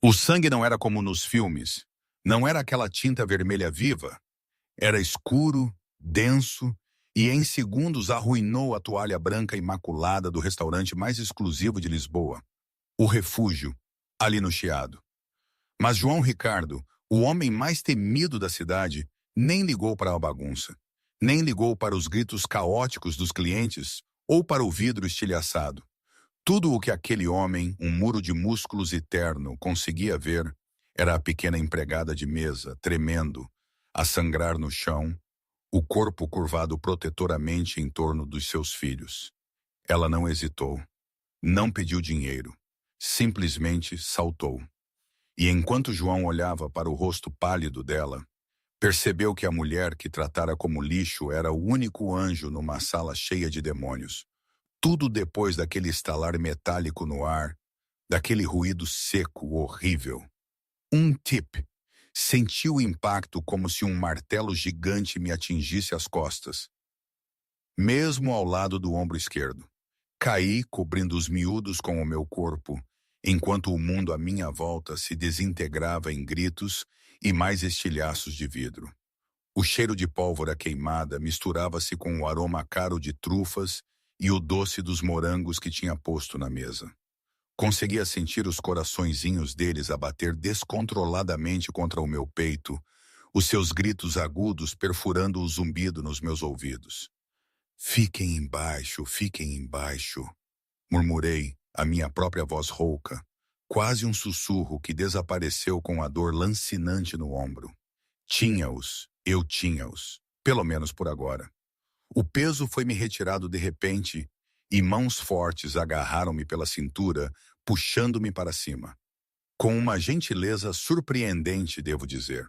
O sangue não era como nos filmes. Não era aquela tinta vermelha viva. Era escuro, denso, e em segundos arruinou a toalha branca imaculada do restaurante mais exclusivo de Lisboa, o Refúgio, ali no Chiado. Mas João Ricardo, o homem mais temido da cidade, nem ligou para a bagunça, nem ligou para os gritos caóticos dos clientes ou para o vidro estilhaçado. Tudo o que aquele homem, um muro de músculos eterno, conseguia ver era a pequena empregada de mesa, tremendo, a sangrar no chão, o corpo curvado protetoramente em torno dos seus filhos. Ela não hesitou, não pediu dinheiro, simplesmente saltou. E enquanto João olhava para o rosto pálido dela, percebeu que a mulher que tratara como lixo era o único anjo numa sala cheia de demônios. Tudo depois daquele estalar metálico no ar, daquele ruído seco, horrível. Um tip. Senti o impacto como se um martelo gigante me atingisse as costas, mesmo ao lado do ombro esquerdo. Caí, cobrindo os miúdos com o meu corpo, enquanto o mundo à minha volta se desintegrava em gritos e mais estilhaços de vidro. O cheiro de pólvora queimada misturava-se com o aroma caro de trufas e o doce dos morangos que tinha posto na mesa. Conseguia sentir os coraçõezinhos deles a bater descontroladamente contra o meu peito, os seus gritos agudos perfurando o zumbido nos meus ouvidos. Fiquem embaixo, murmurei, a minha própria voz rouca, quase um sussurro que desapareceu com a dor lancinante no ombro. Tinha-os, eu tinha-os, pelo menos por agora. O peso foi-me retirado de repente e mãos fortes agarraram-me pela cintura, puxando-me para cima. Com uma gentileza surpreendente, devo dizer.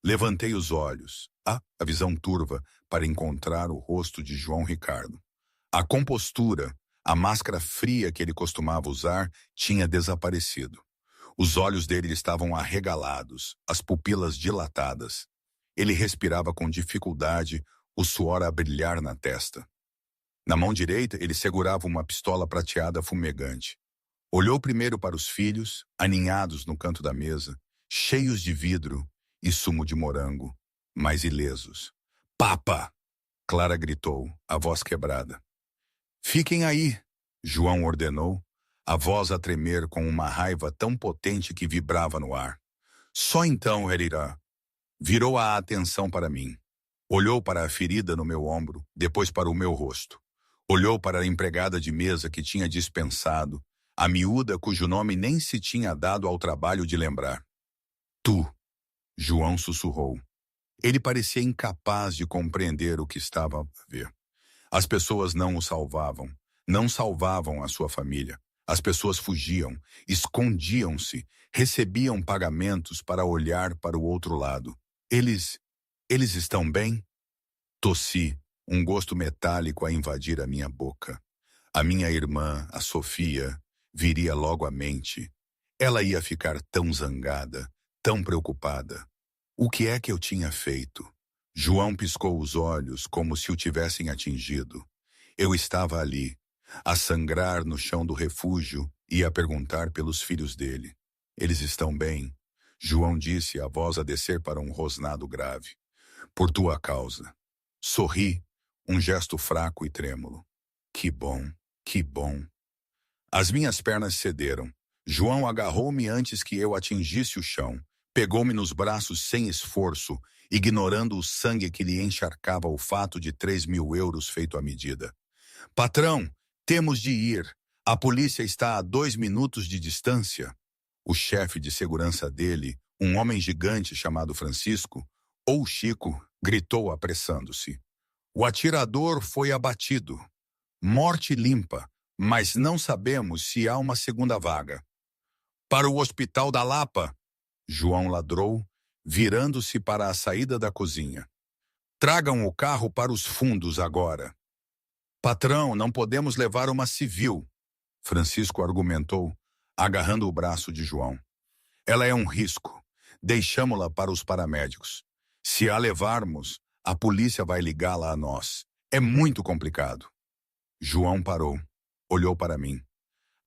Levantei os olhos, a visão turva, para encontrar o rosto de João Ricardo. A compostura, a máscara fria que ele costumava usar, tinha desaparecido. Os olhos dele estavam arregalados, as pupilas dilatadas. Ele respirava com dificuldade, o suor a brilhar na testa. Na mão direita, ele segurava uma pistola prateada fumegante. Olhou primeiro para os filhos, aninhados no canto da mesa, cheios de vidro e sumo de morango, mas ilesos. Papa! Clara gritou, a voz quebrada. Fiquem aí, João ordenou, a voz a tremer com uma raiva tão potente que vibrava no ar. Só então, Herira, virou a atenção para mim. Olhou para a ferida no meu ombro, depois para o meu rosto. Olhou para a empregada de mesa que tinha dispensado, a miúda cujo nome nem se tinha dado ao trabalho de lembrar. Tu, João sussurrou. Ele parecia incapaz de compreender o que estava a ver. As pessoas não o salvavam, não salvavam a sua família. As pessoas fugiam, escondiam-se, recebiam pagamentos para olhar para o outro lado. Eles estão bem? Tossi, um gosto metálico a invadir a minha boca. A minha irmã, a Sofia, viria logo à mente. Ela ia ficar tão zangada, tão preocupada. O que é que eu tinha feito? João piscou os olhos como se o tivessem atingido. Eu estava ali, a sangrar no chão do refúgio e a perguntar pelos filhos dele. Eles estão bem? João disse, a voz a descer para um rosnado grave. Por tua causa. Sorri, um gesto fraco e trêmulo. Que bom, que bom. As minhas pernas cederam. João agarrou-me antes que eu atingisse o chão. Pegou-me nos braços sem esforço, ignorando o sangue que lhe encharcava o fato de 3.000 euros feito à medida. Patrão, temos de ir. A polícia está a 2 minutos de distância. O chefe de segurança dele, um homem gigante chamado Francisco, ou Chico, gritou apressando-se. O atirador foi abatido. Morte limpa, mas não sabemos se há uma segunda vaga. Para o Hospital da Lapa, João ladrou, virando-se para a saída da cozinha. Tragam o carro para os fundos agora. Patrão, não podemos levar uma civil, Francisco argumentou, agarrando o braço de João. Ela é um risco. Deixamo-la para os paramédicos. Se a levarmos, a polícia vai ligá-la a nós. É muito complicado. João parou. Olhou para mim.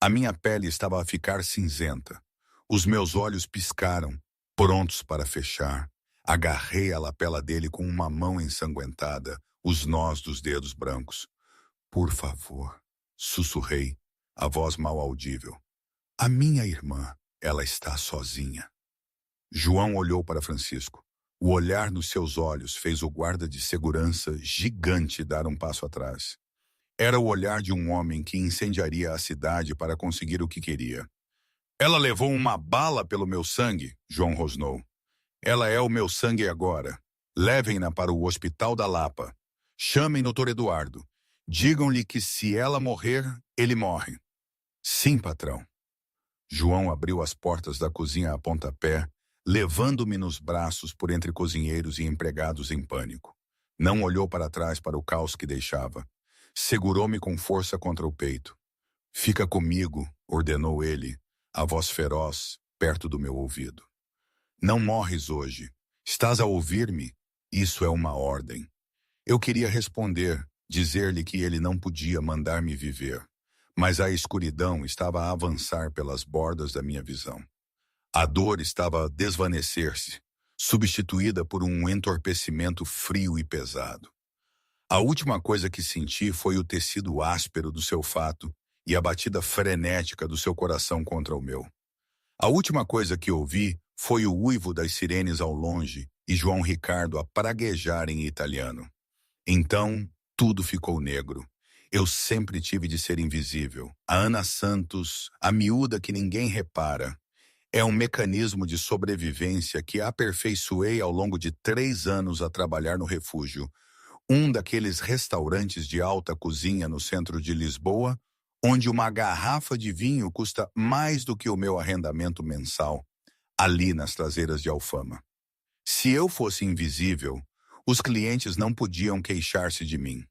A minha pele estava a ficar cinzenta. Os meus olhos piscaram, prontos para fechar. Agarrei a lapela dele com uma mão ensanguentada, os nós dos dedos brancos. Por favor, sussurrei, a voz mal audível. A minha irmã, ela está sozinha. João olhou para Francisco. O olhar nos seus olhos fez o guarda de segurança gigante dar um passo atrás. Era o olhar de um homem que incendiaria a cidade para conseguir o que queria. Ela levou uma bala pelo meu sangue, João rosnou. Ela é o meu sangue agora. Levem-na para o Hospital da Lapa. Chamem Dr. Eduardo. Digam-lhe que se ela morrer, ele morre. Sim, patrão. João abriu as portas da cozinha a pontapé, levando-me nos braços por entre cozinheiros e empregados em pânico. Não olhou para trás para o caos que deixava. Segurou-me com força contra o peito. Fica comigo, ordenou ele, a voz feroz, perto do meu ouvido. Não morres hoje. Estás a ouvir-me? Isso é uma ordem. Eu queria responder, dizer-lhe que ele não podia mandar-me viver, mas a escuridão estava a avançar pelas bordas da minha visão. A dor estava a desvanecer-se, substituída por um entorpecimento frio e pesado. A última coisa que senti foi o tecido áspero do seu fato e a batida frenética do seu coração contra o meu. A última coisa que ouvi foi o uivo das sirenes ao longe e João Ricardo a praguejar em italiano. Então, tudo ficou negro. Eu sempre tive de ser invisível. A Ana Santos, a miúda que ninguém repara. É um mecanismo de sobrevivência que aperfeiçoei ao longo de 3 anos a trabalhar no refúgio, um daqueles restaurantes de alta cozinha no centro de Lisboa, onde uma garrafa de vinho custa mais do que o meu arrendamento mensal, ali nas traseiras de Alfama. Se eu fosse invisível, os clientes não podiam queixar-se de mim.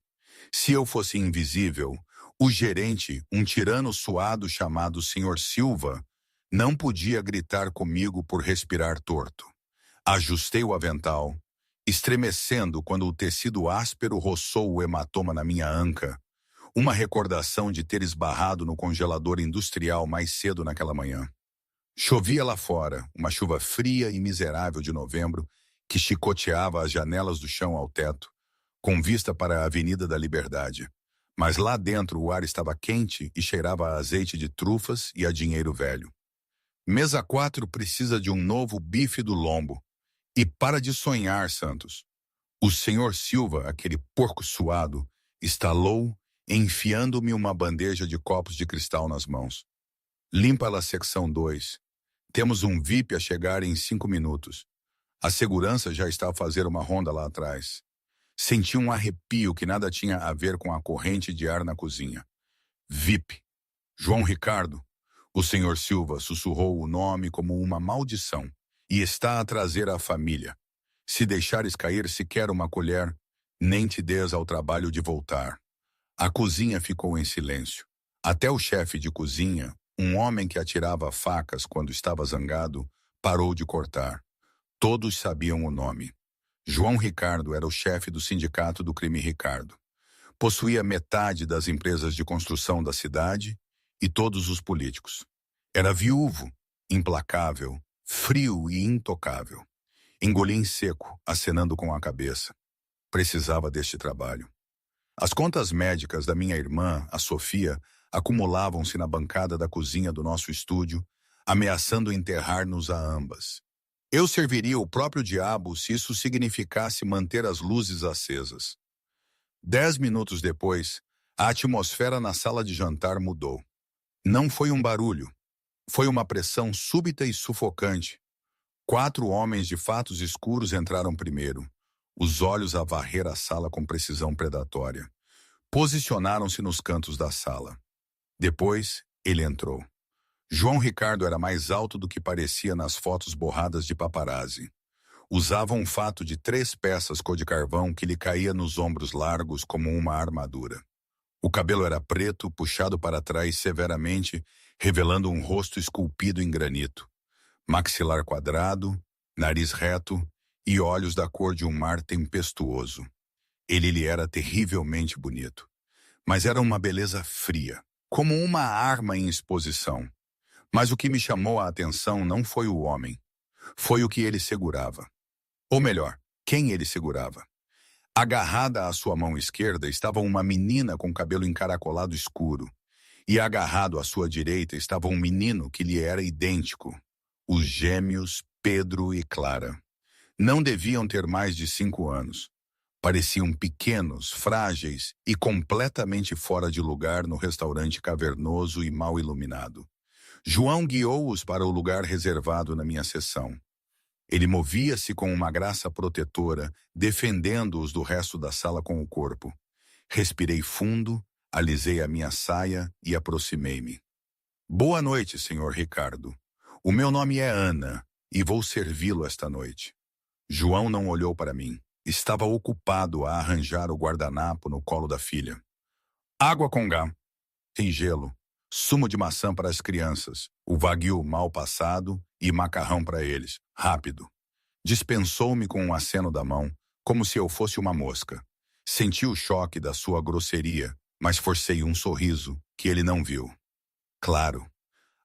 Se eu fosse invisível, o gerente, um tirano suado chamado Sr. Silva, não podia gritar comigo por respirar torto. Ajustei o avental, estremecendo quando o tecido áspero roçou o hematoma na minha anca, uma recordação de ter esbarrado no congelador industrial mais cedo naquela manhã. Chovia lá fora, uma chuva fria e miserável de novembro que chicoteava as janelas do chão ao teto, com vista para a Avenida da Liberdade. Mas lá dentro o ar estava quente e cheirava a azeite de trufas e a dinheiro velho. Mesa 4 precisa de um novo bife do lombo. E para de sonhar, Santos. O senhor Silva, aquele porco suado, estalou, enfiando-me uma bandeja de copos de cristal nas mãos. Limpa a secção 2. Temos um VIP a chegar em 5 minutos. A segurança já está a fazer uma ronda lá atrás. Senti um arrepio que nada tinha a ver com a corrente de ar na cozinha. VIP. João Ricardo. O senhor Silva sussurrou o nome como uma maldição e está a trazer a família. Se deixares cair sequer uma colher, nem te des ao trabalho de voltar. A cozinha ficou em silêncio. Até o chefe de cozinha, um homem que atirava facas quando estava zangado, parou de cortar. Todos sabiam o nome. João Ricardo era o chefe do sindicato do crime Ricardo. Possuía metade das empresas de construção da cidade e todos os políticos. Era viúvo, implacável, frio e intocável. Engoli em seco, acenando com a cabeça. Precisava deste trabalho. As contas médicas da minha irmã, a Sofia, acumulavam-se na bancada da cozinha do nosso estúdio, ameaçando enterrar-nos a ambas. Eu serviria o próprio diabo se isso significasse manter as luzes acesas. 10 minutos depois, a atmosfera na sala de jantar mudou. Não foi um barulho. Foi uma pressão súbita e sufocante. 4 homens de fatos escuros entraram primeiro, os olhos a varrer a sala com precisão predatória. Posicionaram-se nos cantos da sala. Depois, ele entrou. João Ricardo era mais alto do que parecia nas fotos borradas de paparazzi. Usava um fato de 3 peças cor de carvão que lhe caía nos ombros largos como uma armadura. O cabelo era preto, puxado para trás severamente, revelando um rosto esculpido em granito. Maxilar quadrado, nariz reto e olhos da cor de um mar tempestuoso. Ele lhe era terrivelmente bonito. Mas era uma beleza fria, como uma arma em exposição. Mas o que me chamou a atenção não foi o homem, foi o que ele segurava. Ou melhor, quem ele segurava. Agarrada à sua mão esquerda estava uma menina com cabelo encaracolado escuro, e agarrado à sua direita estava um menino que lhe era idêntico, os gêmeos Pedro e Clara. Não deviam ter mais de 5 anos. Pareciam pequenos, frágeis e completamente fora de lugar no restaurante cavernoso e mal iluminado. João guiou-os para o lugar reservado na minha seção. Ele movia-se com uma graça protetora, defendendo-os do resto da sala com o corpo. Respirei fundo, alisei a minha saia e aproximei-me. Boa noite, senhor Ricardo. O meu nome é Ana e vou servi-lo esta noite. João não olhou para mim. Estava ocupado a arranjar o guardanapo no colo da filha. Água com gás. Tem gelo. Sumo de maçã para as crianças. O wagyu mal passado e macarrão para eles. Rápido. Dispensou-me com um aceno da mão, como se eu fosse uma mosca. Senti o choque da sua grosseria, mas forcei um sorriso que ele não viu. Claro.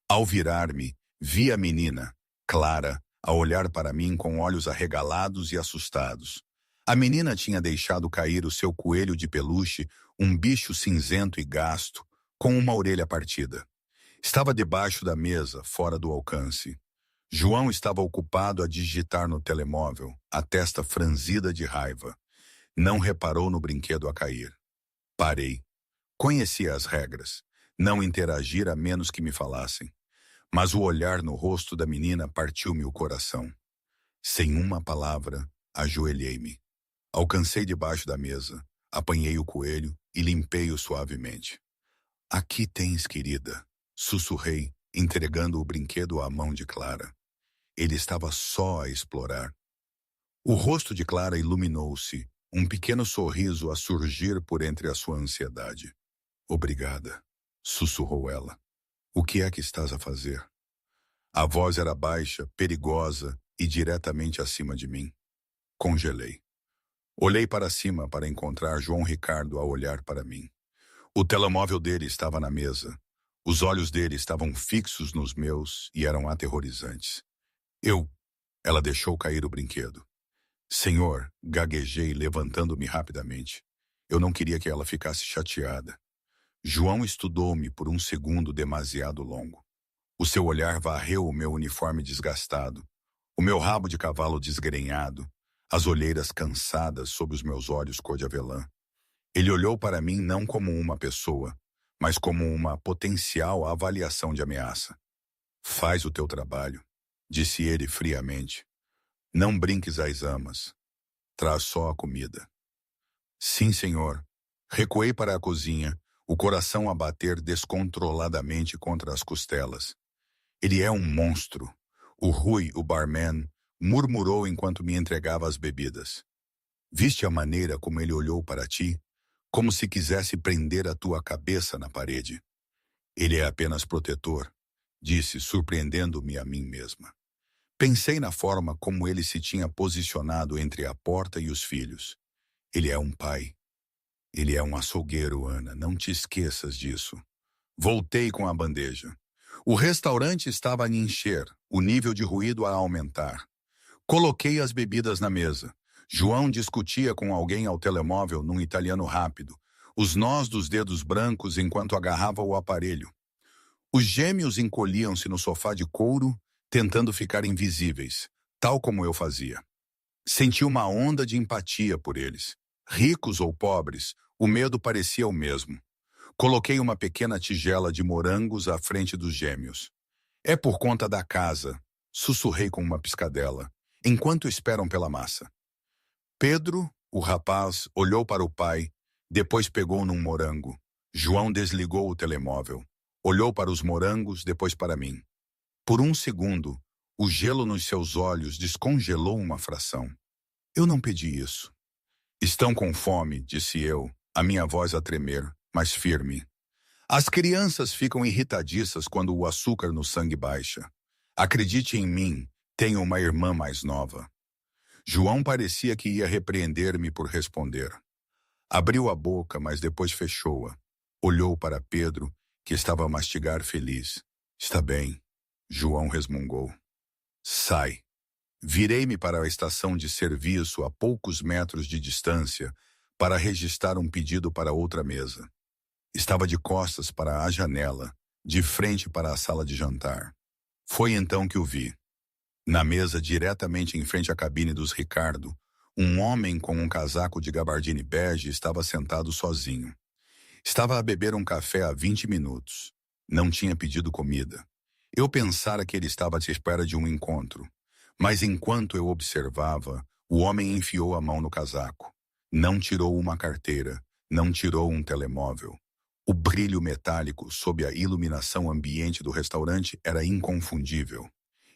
Ao virar-me, vi a menina, Clara, a olhar para mim com olhos arregalados e assustados. A menina tinha deixado cair o seu coelho de peluche, um bicho cinzento e gasto, com uma orelha partida. Estava debaixo da mesa, fora do alcance. João estava ocupado a digitar no telemóvel, a testa franzida de raiva. Não reparou no brinquedo a cair. Parei. Conhecia as regras. Não interagir a menos que me falassem. Mas o olhar no rosto da menina partiu-me o coração. Sem uma palavra, ajoelhei-me. Alcancei debaixo da mesa, apanhei o coelho e limpei-o suavemente. Aqui tens, querida, sussurrei, entregando o brinquedo à mão de Clara. Ele estava só a explorar. O rosto de Clara iluminou-se, um pequeno sorriso a surgir por entre a sua ansiedade. Obrigada, sussurrou ela. O que é que estás a fazer? A voz era baixa, perigosa e diretamente acima de mim. Congelei. Olhei para cima para encontrar João Ricardo a olhar para mim. O telemóvel dele estava na mesa. Os olhos dele estavam fixos nos meus e eram aterrorizantes. Ela deixou cair o brinquedo. Senhor, gaguejei, levantando-me rapidamente. Eu não queria que ela ficasse chateada. João estudou-me por um segundo demasiado longo. O seu olhar varreu o meu uniforme desgastado, o meu rabo de cavalo desgrenhado, as olheiras cansadas sob os meus olhos cor de avelã. Ele olhou para mim não como uma pessoa, mas como uma potencial avaliação de ameaça. Faz o teu trabalho, disse ele friamente. Não brinques às amas. Traz só a comida. Sim, senhor. Recuei para a cozinha, o coração a bater descontroladamente contra as costelas. Ele é um monstro. O Rui, o barman, murmurou enquanto me entregava as bebidas. Viste a maneira como ele olhou para ti? Como se quisesse prender a tua cabeça na parede. Ele é apenas protetor, disse, surpreendendo-me a mim mesma. Pensei na forma como ele se tinha posicionado entre a porta e os filhos. Ele é um pai. Ele é um açougueiro, Ana, não te esqueças disso. Voltei com a bandeja. O restaurante estava a encher, o nível de ruído a aumentar. Coloquei as bebidas na mesa. João discutia com alguém ao telemóvel num italiano rápido, os nós dos dedos brancos enquanto agarrava o aparelho. Os gêmeos encolhiam-se no sofá de couro, tentando ficar invisíveis, tal como eu fazia. Senti uma onda de empatia por eles. Ricos ou pobres, o medo parecia o mesmo. Coloquei uma pequena tigela de morangos à frente dos gêmeos. É por conta da casa, sussurrei com uma piscadela, enquanto esperam pela massa. Pedro, o rapaz, olhou para o pai, depois pegou num morango. João desligou o telemóvel. Olhou para os morangos, depois para mim. Por um segundo, o gelo nos seus olhos descongelou uma fração. Eu não pedi isso. Estão com fome, disse eu, a minha voz a tremer, mas firme. As crianças ficam irritadiças quando o açúcar no sangue baixa. Acredite em mim, tenho uma irmã mais nova. João parecia que ia repreender-me por responder. Abriu a boca, mas depois fechou-a. Olhou para Pedro, que estava a mastigar feliz. Está bem, João resmungou. Sai. Virei-me para a estação de serviço a poucos metros de distância para registrar um pedido para outra mesa. Estava de costas para a janela, de frente para a sala de jantar. Foi então que o vi. Na mesa diretamente em frente à cabine dos Ricardo, um homem com um casaco de gabardine bege estava sentado sozinho. Estava a beber um café há 20 minutos. Não tinha pedido comida. Eu pensara que ele estava à espera de um encontro. Mas enquanto eu observava, o homem enfiou a mão no casaco. Não tirou uma carteira, não tirou um telemóvel. O brilho metálico sob a iluminação ambiente do restaurante era inconfundível.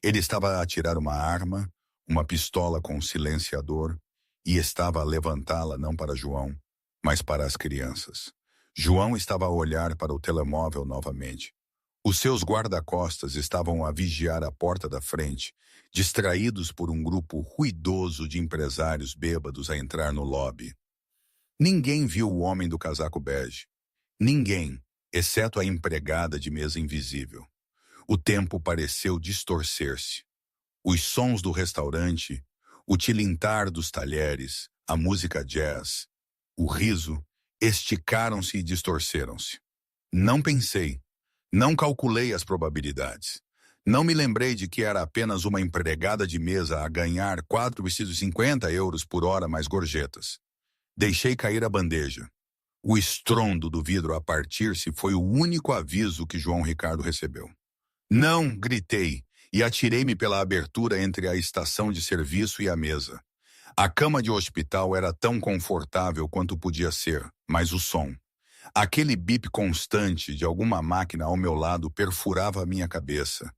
Ele estava a tirar uma arma, uma pistola com silenciador, e estava a levantá-la não para João, mas para as crianças. João estava a olhar para o telemóvel novamente. Os seus guarda-costas estavam a vigiar a porta da frente, distraídos por um grupo ruidoso de empresários bêbados a entrar no lobby. Ninguém viu o homem do casaco bege. Ninguém, exceto a empregada de mesa invisível. O tempo pareceu distorcer-se. Os sons do restaurante, o tilintar dos talheres, a música jazz, o riso, esticaram-se e distorceram-se. Não pensei. Não calculei as probabilidades. Não me lembrei de que era apenas uma empregada de mesa a ganhar 4,50 euros por hora mais gorjetas. Deixei cair a bandeja. O estrondo do vidro a partir-se foi o único aviso que João Ricardo recebeu. Não, gritei, e atirei-me pela abertura entre a estação de serviço e a mesa. A cama de hospital era tão confortável quanto podia ser, mas o som. Aquele bip constante de alguma máquina ao meu lado perfurava a minha cabeça,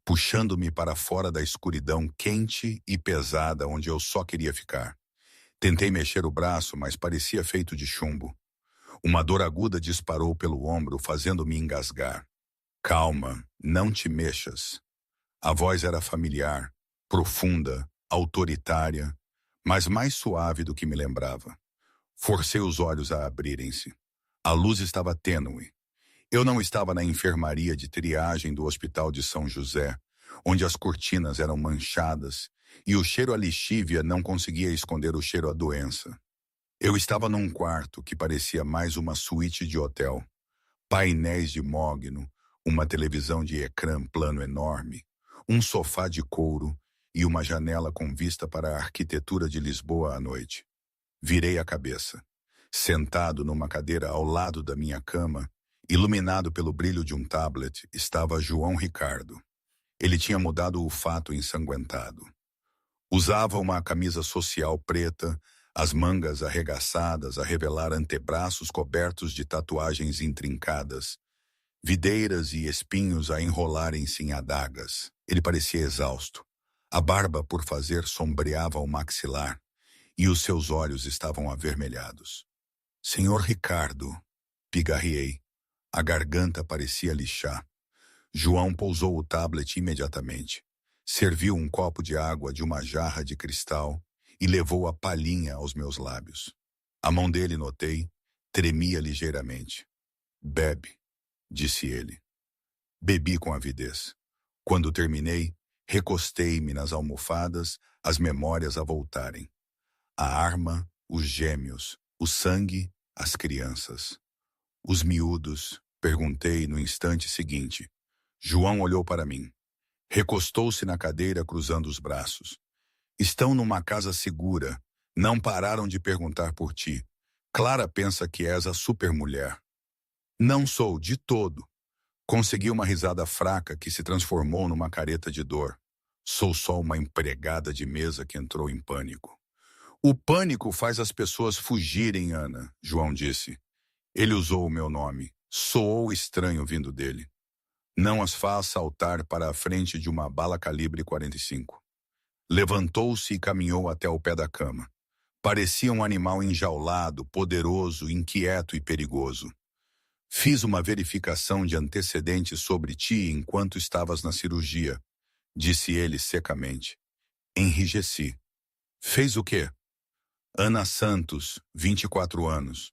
puxando-me para fora da escuridão quente e pesada onde eu só queria ficar. Tentei mexer o braço, mas parecia feito de chumbo. Uma dor aguda disparou pelo ombro, fazendo-me engasgar. Calma, não te mexas. A voz era familiar, profunda, autoritária, mas mais suave do que me lembrava. Forcei os olhos a abrirem-se. A luz estava tênue. Eu não estava na enfermaria de triagem do Hospital de São José, onde as cortinas eram manchadas e o cheiro a lixívia não conseguia esconder o cheiro à doença. Eu estava num quarto que parecia mais uma suíte de hotel. Painéis de mogno, uma televisão de ecrã plano enorme, um sofá de couro e uma janela com vista para a arquitetura de Lisboa à noite. Virei a cabeça. Sentado numa cadeira ao lado da minha cama, iluminado pelo brilho de um tablet, estava João Ricardo. Ele tinha mudado o fato ensanguentado. Usava uma camisa social preta, as mangas arregaçadas a revelar antebraços cobertos de tatuagens intrincadas, videiras e espinhos a enrolarem-se em adagas. Ele parecia exausto. A barba por fazer sombreava o maxilar, e os seus olhos estavam avermelhados. Senhor Ricardo, pigarreei. A garganta parecia lixar. João pousou o tablet imediatamente. Serviu um copo de água de uma jarra de cristal e levou a palhinha aos meus lábios. A mão dele, notei, tremia ligeiramente. Bebe, disse ele. Bebi com avidez. Quando terminei, recostei-me nas almofadas, as memórias a voltarem. A arma, os gêmeos, o sangue, as crianças. Os miúdos, perguntei no instante seguinte. João olhou para mim. Recostou-se na cadeira cruzando os braços. Estão numa casa segura. Não pararam de perguntar por ti. Clara pensa que és a supermulher. Não sou, de todo. Consegui uma risada fraca que se transformou numa careta de dor. Sou só uma empregada de mesa que entrou em pânico. O pânico faz as pessoas fugirem, Ana, João disse. Ele usou o meu nome. Soou estranho vindo dele. Não as faz saltar para a frente de uma bala calibre 45. Levantou-se e caminhou até o pé da cama. Parecia um animal enjaulado, poderoso, inquieto e perigoso. Fiz uma verificação de antecedentes sobre ti enquanto estavas na cirurgia, disse ele secamente. Enrijeci. Fez o quê? Ana Santos, 24 anos.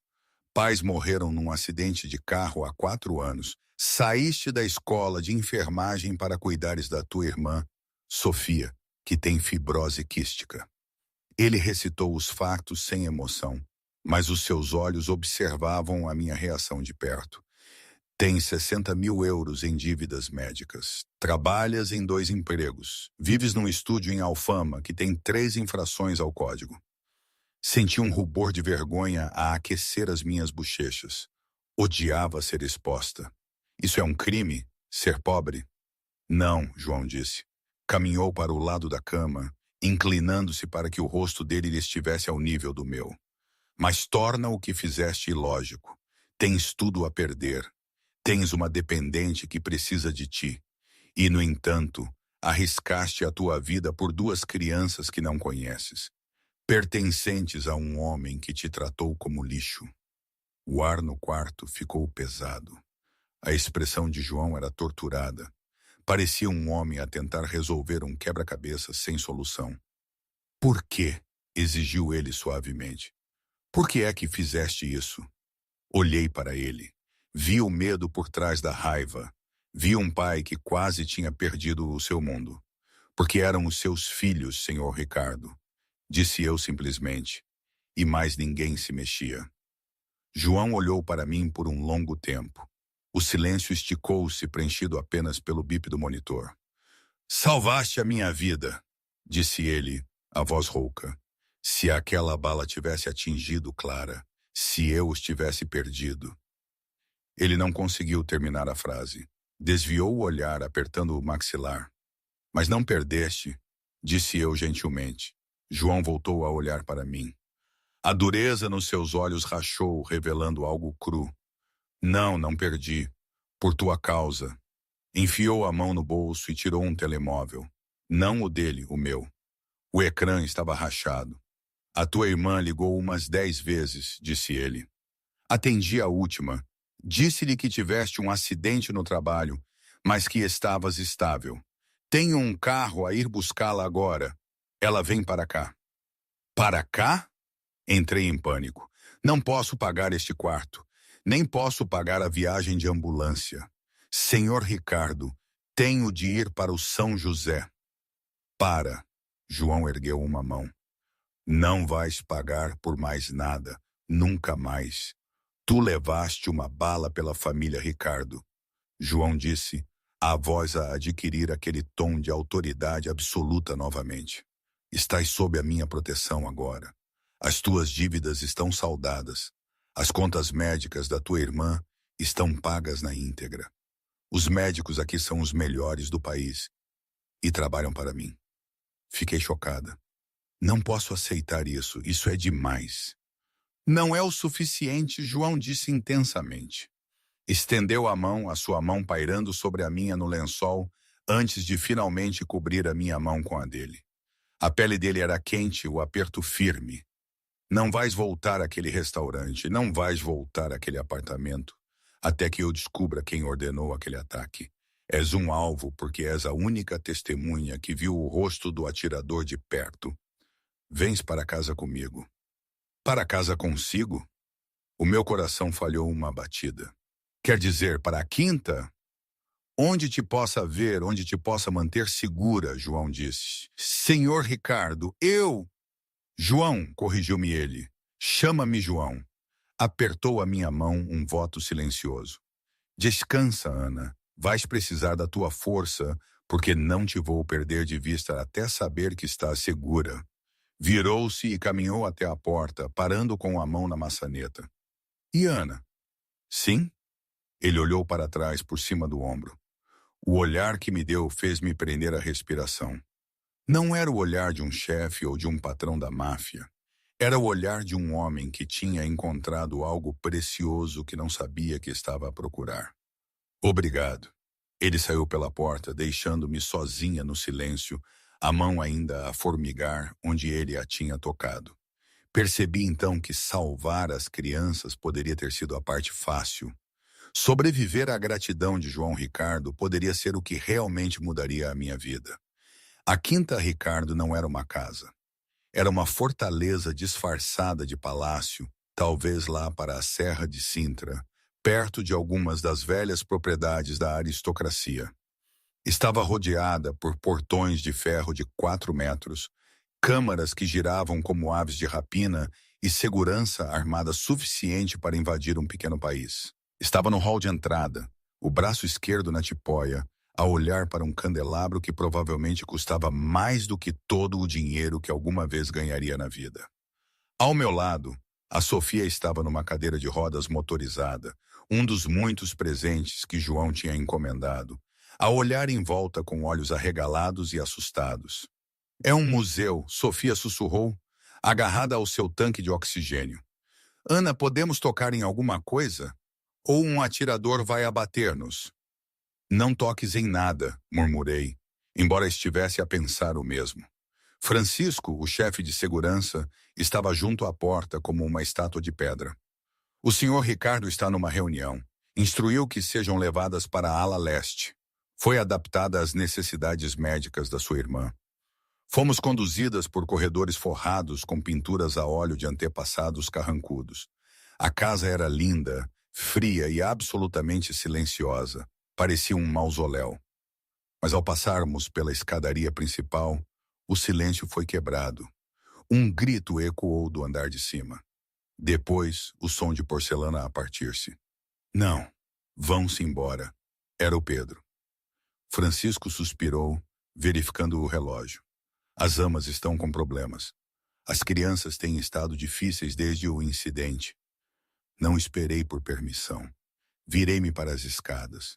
Pais morreram num acidente de carro há 4 anos. Saíste da escola de enfermagem para cuidares da tua irmã, Sofia, que tem fibrose quística. Ele recitou os fatos sem emoção, mas os seus olhos observavam a minha reação de perto. Tens 60 mil euros em dívidas médicas. Trabalhas em 2 empregos. Vives num estúdio em Alfama que tem 3 infrações ao código. Senti um rubor de vergonha a aquecer as minhas bochechas. Odiava ser exposta. Isso é um crime? Ser pobre? Não, João disse. Caminhou para o lado da cama, inclinando-se para que o rosto dele estivesse ao nível do meu. Mas torna o que fizeste ilógico. Tens tudo a perder. Tens uma dependente que precisa de ti. E, no entanto, arriscaste a tua vida por 2 crianças que não conheces, pertencentes a um homem que te tratou como lixo. O ar no quarto ficou pesado. A expressão de João era torturada. Parecia um homem a tentar resolver um quebra-cabeça sem solução. Por quê? Exigiu ele suavemente. Por que é que fizeste isso? Olhei para ele. Vi o medo por trás da raiva. Vi um pai que quase tinha perdido o seu mundo. Porque eram os seus filhos, senhor Ricardo. Disse eu simplesmente. E mais ninguém se mexia. João olhou para mim por um longo tempo. O silêncio esticou-se, preenchido apenas pelo bip do monitor. Salvaste a minha vida, disse ele, a voz rouca. Se aquela bala tivesse atingido Clara, se eu os tivesse perdido. Ele não conseguiu terminar a frase. Desviou o olhar, apertando o maxilar. Mas não perdeste, disse eu gentilmente. João voltou a olhar para mim. A dureza nos seus olhos rachou, revelando algo cru. Não perdi. Por tua causa. Enfiou a mão no bolso e tirou um telemóvel. Não o dele, o meu. O ecrã estava rachado. A tua irmã ligou umas 10 vezes, disse ele. Atendi a última. Disse-lhe que tiveste um acidente no trabalho, mas que estavas estável. Tenho um carro a ir buscá-la agora. Ela vem para cá. Para cá? Entrei em pânico. Não posso pagar este quarto. Nem posso pagar a viagem de ambulância. Senhor Ricardo, tenho de ir para o São José. Para. João ergueu uma mão. Não vais pagar por mais nada. Nunca mais. Tu levaste uma bala pela família Ricardo. João disse, a voz a adquirir aquele tom de autoridade absoluta novamente. Estás sob a minha proteção agora. As tuas dívidas estão saldadas. As contas médicas da tua irmã estão pagas na íntegra. Os médicos aqui são os melhores do país e trabalham para mim. Fiquei chocada. Não posso aceitar isso, isso é demais. Não é o suficiente, João disse intensamente. Estendeu a sua mão pairando sobre a minha no lençol, antes de finalmente cobrir a minha mão com a dele. A pele dele era quente, o aperto firme. Não vais voltar àquele restaurante, não vais voltar àquele apartamento, até que eu descubra quem ordenou aquele ataque. És um alvo porque és a única testemunha que viu o rosto do atirador de perto. Vens para casa comigo. Para casa consigo? O meu coração falhou uma batida. Quer dizer, para a quinta? Onde te possa ver, onde te possa manter segura, João disse. Senhor Ricardo, eu... João, corrigiu-me ele. Chama-me João. Apertou a minha mão um voto silencioso. Descansa, Ana. Vais precisar da tua força, porque não te vou perder de vista até saber que estás segura. Virou-se e caminhou até a porta, parando com a mão na maçaneta. E Ana? Sim? Ele olhou para trás por cima do ombro. O olhar que me deu fez-me prender a respiração. Não era o olhar de um chefe ou de um patrão da máfia. Era o olhar de um homem que tinha encontrado algo precioso que não sabia que estava a procurar. Obrigado. Ele saiu pela porta, deixando-me sozinha no silêncio, a mão ainda a formigar onde ele a tinha tocado. Percebi então que salvar as crianças poderia ter sido a parte fácil. Sobreviver à gratidão de João Ricardo poderia ser o que realmente mudaria a minha vida. A Quinta Ricardo não era uma casa. Era uma fortaleza disfarçada de palácio, talvez lá para a Serra de Sintra, perto de algumas das velhas propriedades da aristocracia. Estava rodeada por portões de ferro de 4 metros, câmaras que giravam como aves de rapina e segurança armada suficiente para invadir um pequeno país. Estava no hall de entrada, o braço esquerdo na tipóia, a olhar para um candelabro que provavelmente custava mais do que todo o dinheiro que alguma vez ganharia na vida. Ao meu lado, a Sofia estava numa cadeira de rodas motorizada, um dos muitos presentes que João tinha encomendado, a olhar em volta com olhos arregalados e assustados. É um museu, Sofia sussurrou, agarrada ao seu tanque de oxigênio. Ana, podemos tocar em alguma coisa? Ou um atirador vai abater-nos? Não toques em nada, murmurei, embora estivesse a pensar o mesmo. Francisco, o chefe de segurança, estava junto à porta como uma estátua de pedra. O senhor Ricardo está numa reunião. Instruiu que sejam levadas para a ala leste. Foi adaptada às necessidades médicas da sua irmã. Fomos conduzidas por corredores forrados com pinturas a óleo de antepassados carrancudos. A casa era linda, fria e absolutamente silenciosa. Parecia um mausoléu. Mas ao passarmos pela escadaria principal, o silêncio foi quebrado. Um grito ecoou do andar de cima. Depois, o som de porcelana a partir-se. Não, vão-se embora. Era o Pedro. Francisco suspirou, verificando o relógio. As amas estão com problemas. As crianças têm estado difíceis desde o incidente. Não esperei por permissão. Virei-me para as escadas.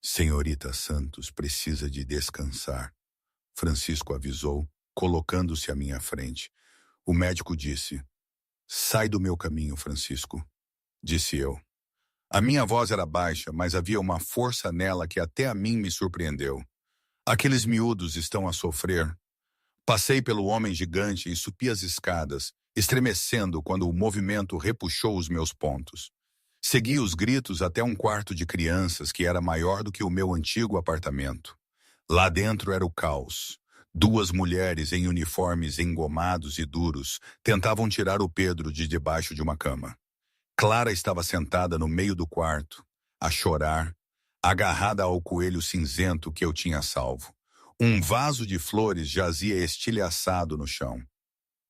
Senhorita Santos precisa de descansar. Francisco avisou, colocando-se à minha frente. O médico disse: Sai do meu caminho, Francisco, disse eu. A minha voz era baixa, mas havia uma força nela que até a mim me surpreendeu. Aqueles miúdos estão a sofrer. Passei pelo homem gigante e subi as escadas, estremecendo quando o movimento repuxou os meus pontos. Segui os gritos até um quarto de crianças que era maior do que o meu antigo apartamento. Lá dentro era o caos. 2 mulheres em uniformes engomados e duros tentavam tirar o Pedro de debaixo de uma cama. Clara estava sentada no meio do quarto, a chorar, agarrada ao coelho cinzento que eu tinha salvo. Um vaso de flores jazia estilhaçado no chão.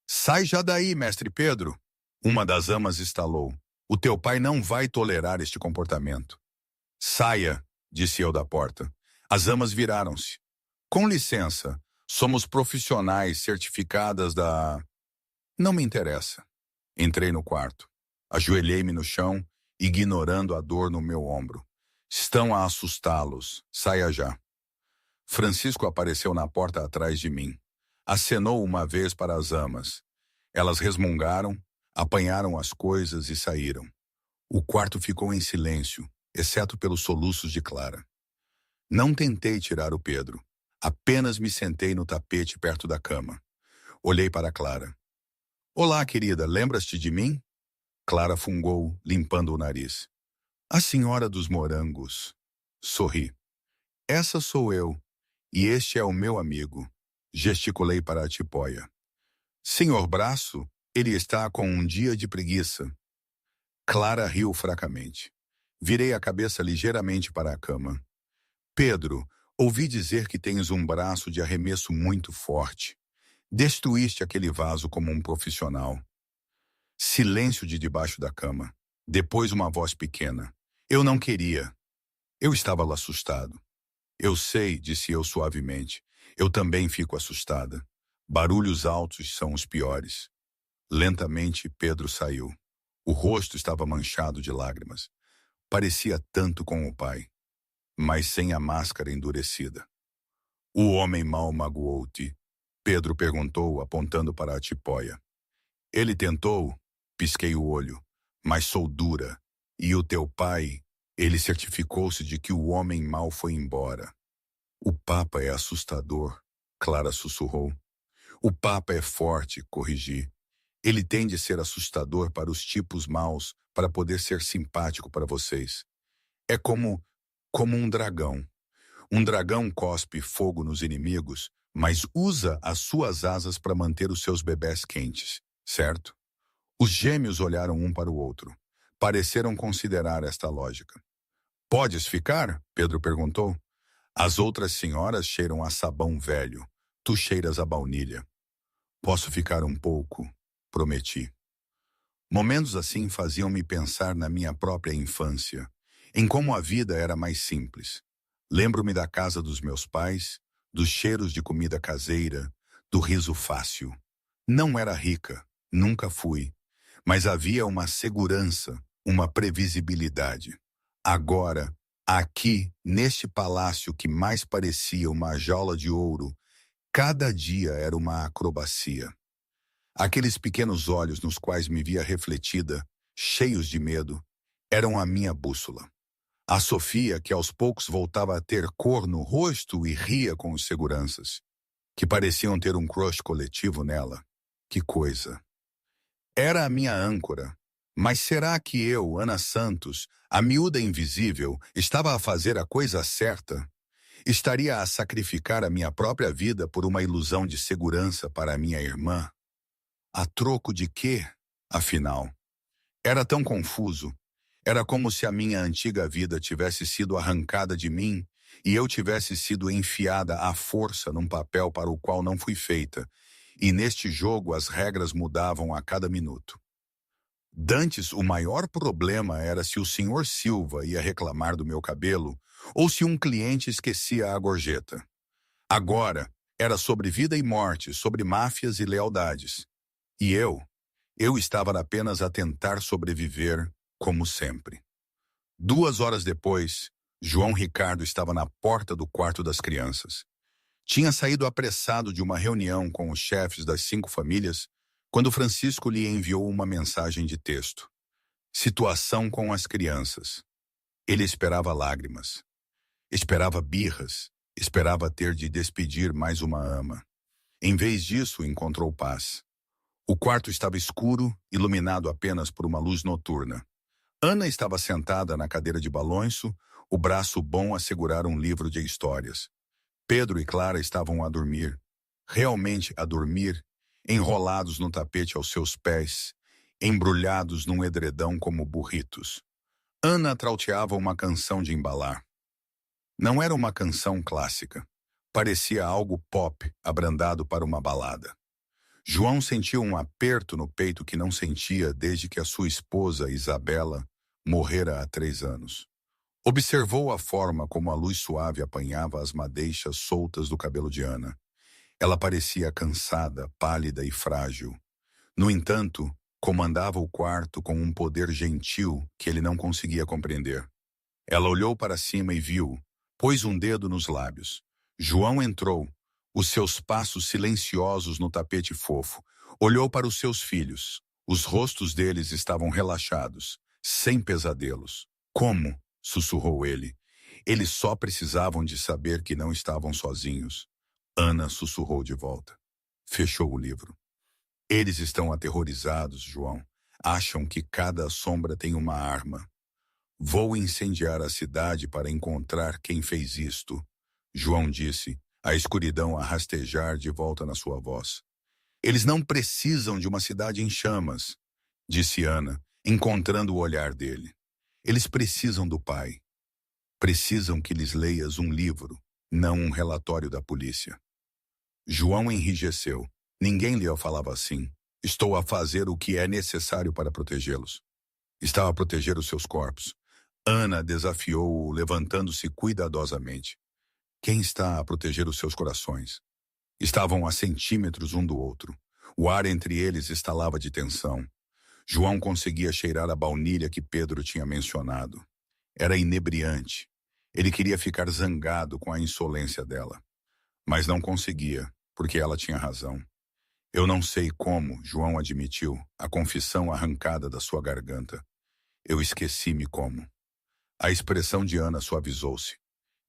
Sai já daí, mestre Pedro! Uma das amas estalou. O teu pai não vai tolerar este comportamento. Saia, disse eu da porta. As amas viraram-se. Com licença, somos profissionais certificadas da... Não me interessa. Entrei no quarto. Ajoelhei-me no chão, ignorando a dor no meu ombro. Estão a assustá-los. Saia já. Francisco apareceu na porta atrás de mim. Acenou uma vez para as amas. Elas resmungaram, apanharam as coisas e saíram. O quarto ficou em silêncio, exceto pelos soluços de Clara. Não tentei tirar o Pedro. Apenas me sentei no tapete perto da cama. Olhei para Clara. Olá, querida, lembras-te de mim? Clara fungou, limpando o nariz. A senhora dos morangos. Sorri. Essa sou eu, e este é o meu amigo. Gesticulei para a tipóia. Senhor Braço, ele está com um dia de preguiça. Clara riu fracamente. Virei a cabeça ligeiramente para a cama. Pedro, ouvi dizer que tens um braço de arremesso muito forte. Destruíste aquele vaso como um profissional. Silêncio de debaixo da cama. Depois uma voz pequena. Eu não queria. Eu estava assustado. Eu sei, disse eu suavemente. Eu também fico assustada. Barulhos altos são os piores. Lentamente, Pedro saiu. O rosto estava manchado de lágrimas. Parecia tanto com o pai, mas sem a máscara endurecida. O homem mau magoou-te? Pedro perguntou, apontando para a tipóia. Ele tentou, pisquei o olho, mas sou dura. E o teu pai, ele certificou-se de que o homem mau foi embora. O Papa é assustador, Clara sussurrou. O Papa é forte, corrigi. Ele tem de ser assustador para os tipos maus, para poder ser simpático para vocês. É como um dragão. Um dragão cospe fogo nos inimigos, mas usa as suas asas para manter os seus bebés quentes, certo? Os gêmeos olharam um para o outro. pareceram considerar esta lógica. Podes ficar? Pedro perguntou. As outras senhoras cheiram a sabão velho. Tu cheiras a baunilha. Posso ficar um pouco, prometi. Momentos assim faziam-me pensar na minha própria infância, em como a vida era mais simples. Lembro-me da casa dos meus pais, dos cheiros de comida caseira, do riso fácil. Não era rica, nunca fui, mas havia uma segurança, uma previsibilidade. Agora, aqui, neste palácio que mais parecia uma jaula de ouro, cada dia era uma acrobacia. Aqueles pequenos olhos nos quais me via refletida, cheios de medo, eram a minha bússola. A Sofia, que aos poucos voltava a ter cor no rosto e ria com os seguranças, que pareciam ter um crush coletivo nela. Que coisa! Era a minha âncora. Mas será que eu, Ana Santos, a miúda invisível, estava a fazer a coisa certa? Estaria a sacrificar a minha própria vida por uma ilusão de segurança para a minha irmã? A troco de quê, afinal? Era tão confuso. Era como se a minha antiga vida tivesse sido arrancada de mim e eu tivesse sido enfiada à força num papel para o qual não fui feita. E neste jogo as regras mudavam a cada minuto. Dantes, o maior problema era se o senhor Silva ia reclamar do meu cabelo ou se um cliente esquecia a gorjeta. Agora, era sobre vida e morte, sobre máfias e lealdades. E eu estava apenas a tentar sobreviver, como sempre. 2 horas depois, João Ricardo estava na porta do quarto das crianças. Tinha saído apressado de uma reunião com os chefes das 5 famílias quando Francisco lhe enviou uma mensagem de texto. Situação com as crianças. Ele esperava lágrimas. Esperava birras. Esperava ter de despedir mais uma ama. Em vez disso, encontrou paz. O quarto estava escuro, iluminado apenas por uma luz noturna. Ana estava sentada na cadeira de balanço, o braço bom a segurar um livro de histórias. Pedro e Clara estavam a dormir. Realmente a dormir, enrolados no tapete aos seus pés, embrulhados num edredão como burritos. Ana trauteava uma canção de embalar. Não era uma canção clássica. Parecia algo pop, abrandado para uma balada. João sentiu um aperto no peito que não sentia desde que a sua esposa, Isabela, morrera há 3 anos. Observou a forma como a luz suave apanhava as madeixas soltas do cabelo de Ana. Ela parecia cansada, pálida e frágil. No entanto, comandava o quarto com um poder gentil que ele não conseguia compreender. Ela olhou para cima e viu, pôs um dedo nos lábios. João entrou, os seus passos silenciosos no tapete fofo. Olhou para os seus filhos. Os rostos deles estavam relaxados, sem pesadelos. Como? Sussurrou ele. Eles só precisavam de saber que não estavam sozinhos. Ana sussurrou de volta. Fechou o livro. Eles estão aterrorizados, João. Acham que cada sombra tem uma arma. Vou incendiar a cidade para encontrar quem fez isto, João disse, a escuridão a rastejar de volta na sua voz. Eles não precisam de uma cidade em chamas, disse Ana, encontrando o olhar dele. Eles precisam do pai. Precisam que lhes leias um livro, não um relatório da polícia. João enrijeceu. Ninguém lhe falava assim. Estou a fazer o que é necessário para protegê-los. Estava a proteger os seus corpos. Ana desafiou-o, levantando-se cuidadosamente. Quem está a proteger os seus corações? Estavam a centímetros um do outro. O ar entre eles estalava de tensão. João conseguia cheirar a baunilha que Pedro tinha mencionado. Era inebriante. Ele queria ficar zangado com a insolência dela. Mas não conseguia, porque ela tinha razão. Eu não sei como, João admitiu, a confissão arrancada da sua garganta. Eu esqueci-me como. A expressão de Ana suavizou-se.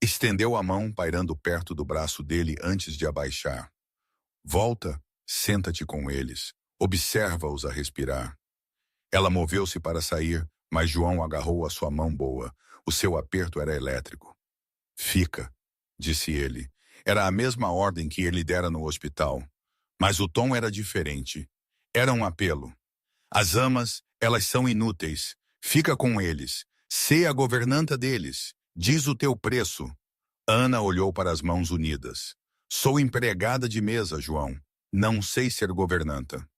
Estendeu a mão, pairando perto do braço dele antes de abaixar. Volta, senta-te com eles. Observa-os a respirar. Ela moveu-se para sair, mas João agarrou a sua mão boa. O seu aperto era elétrico. Fica, disse ele. Era a mesma ordem que ele dera no hospital. Mas o tom era diferente. Era um apelo. As amas, elas são inúteis. Fica com eles. Sê a governanta deles. Diz o teu preço. Ana olhou para as mãos unidas. Sou empregada de mesa, João. Não sei ser governanta.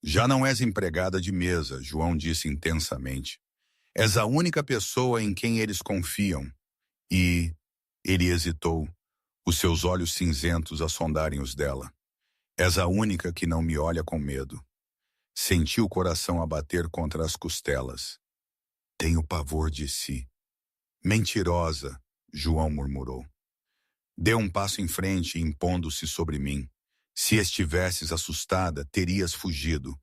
Já não és empregada de mesa, João disse intensamente. És a única pessoa em quem eles confiam. E... Ele hesitou, os seus olhos cinzentos a sondarem os dela. És a única que não me olha com medo. Senti o coração a bater contra as costelas. Tenho pavor de si. Mentirosa, João murmurou. Deu um passo em frente, impondo-se sobre mim. Se estivesses assustada, terias fugido.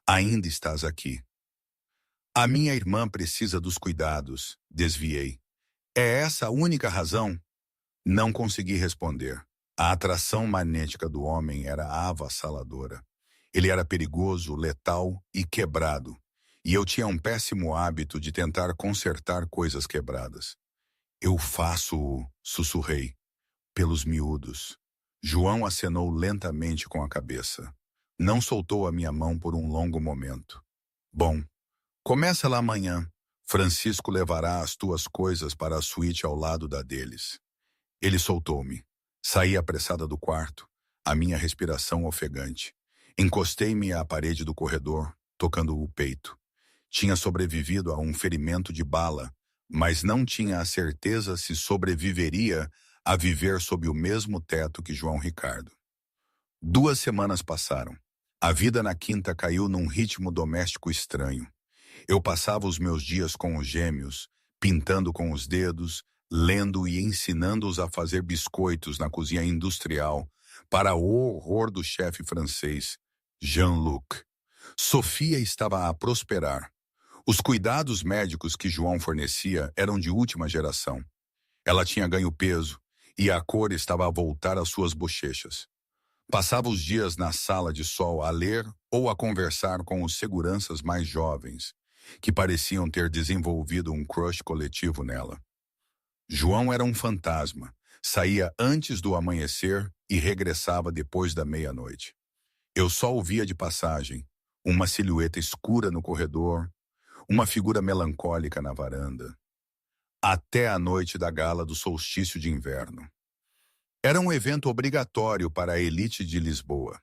Ainda estás aqui. A minha irmã precisa dos cuidados, desviei. É essa a única razão? Não consegui responder. A atração magnética do homem era avassaladora. Ele era perigoso, letal e quebrado. E eu tinha um péssimo hábito de tentar consertar coisas quebradas. Eu faço, sussurrei, pelos miúdos. João acenou lentamente com a cabeça. Não soltou a minha mão por um longo momento. Bom, começa lá amanhã. Francisco levará as tuas coisas para a suíte ao lado da deles. Ele soltou-me. Saí apressada do quarto, a minha respiração ofegante. Encostei-me à parede do corredor, tocando o peito. Tinha sobrevivido a um ferimento de bala, mas não tinha a certeza se sobreviveria a viver sob o mesmo teto que João Ricardo. 2 semanas passaram. A vida na quinta caiu num ritmo doméstico estranho. Eu passava os meus dias com os gêmeos, pintando com os dedos, lendo e ensinando-os a fazer biscoitos na cozinha industrial, para o horror do chefe francês, Jean-Luc. Sofia estava a prosperar. Os cuidados médicos que João fornecia eram de última geração. Ela tinha ganho peso e a cor estava a voltar às suas bochechas. Passava os dias na sala de sol a ler ou a conversar com os seguranças mais jovens, que pareciam ter desenvolvido um crush coletivo nela. João era um fantasma, saía antes do amanhecer e regressava depois da meia-noite. Eu só o via de passagem, uma silhueta escura no corredor, uma figura melancólica na varanda, até a noite da gala do solstício de inverno. Era um evento obrigatório para a elite de Lisboa.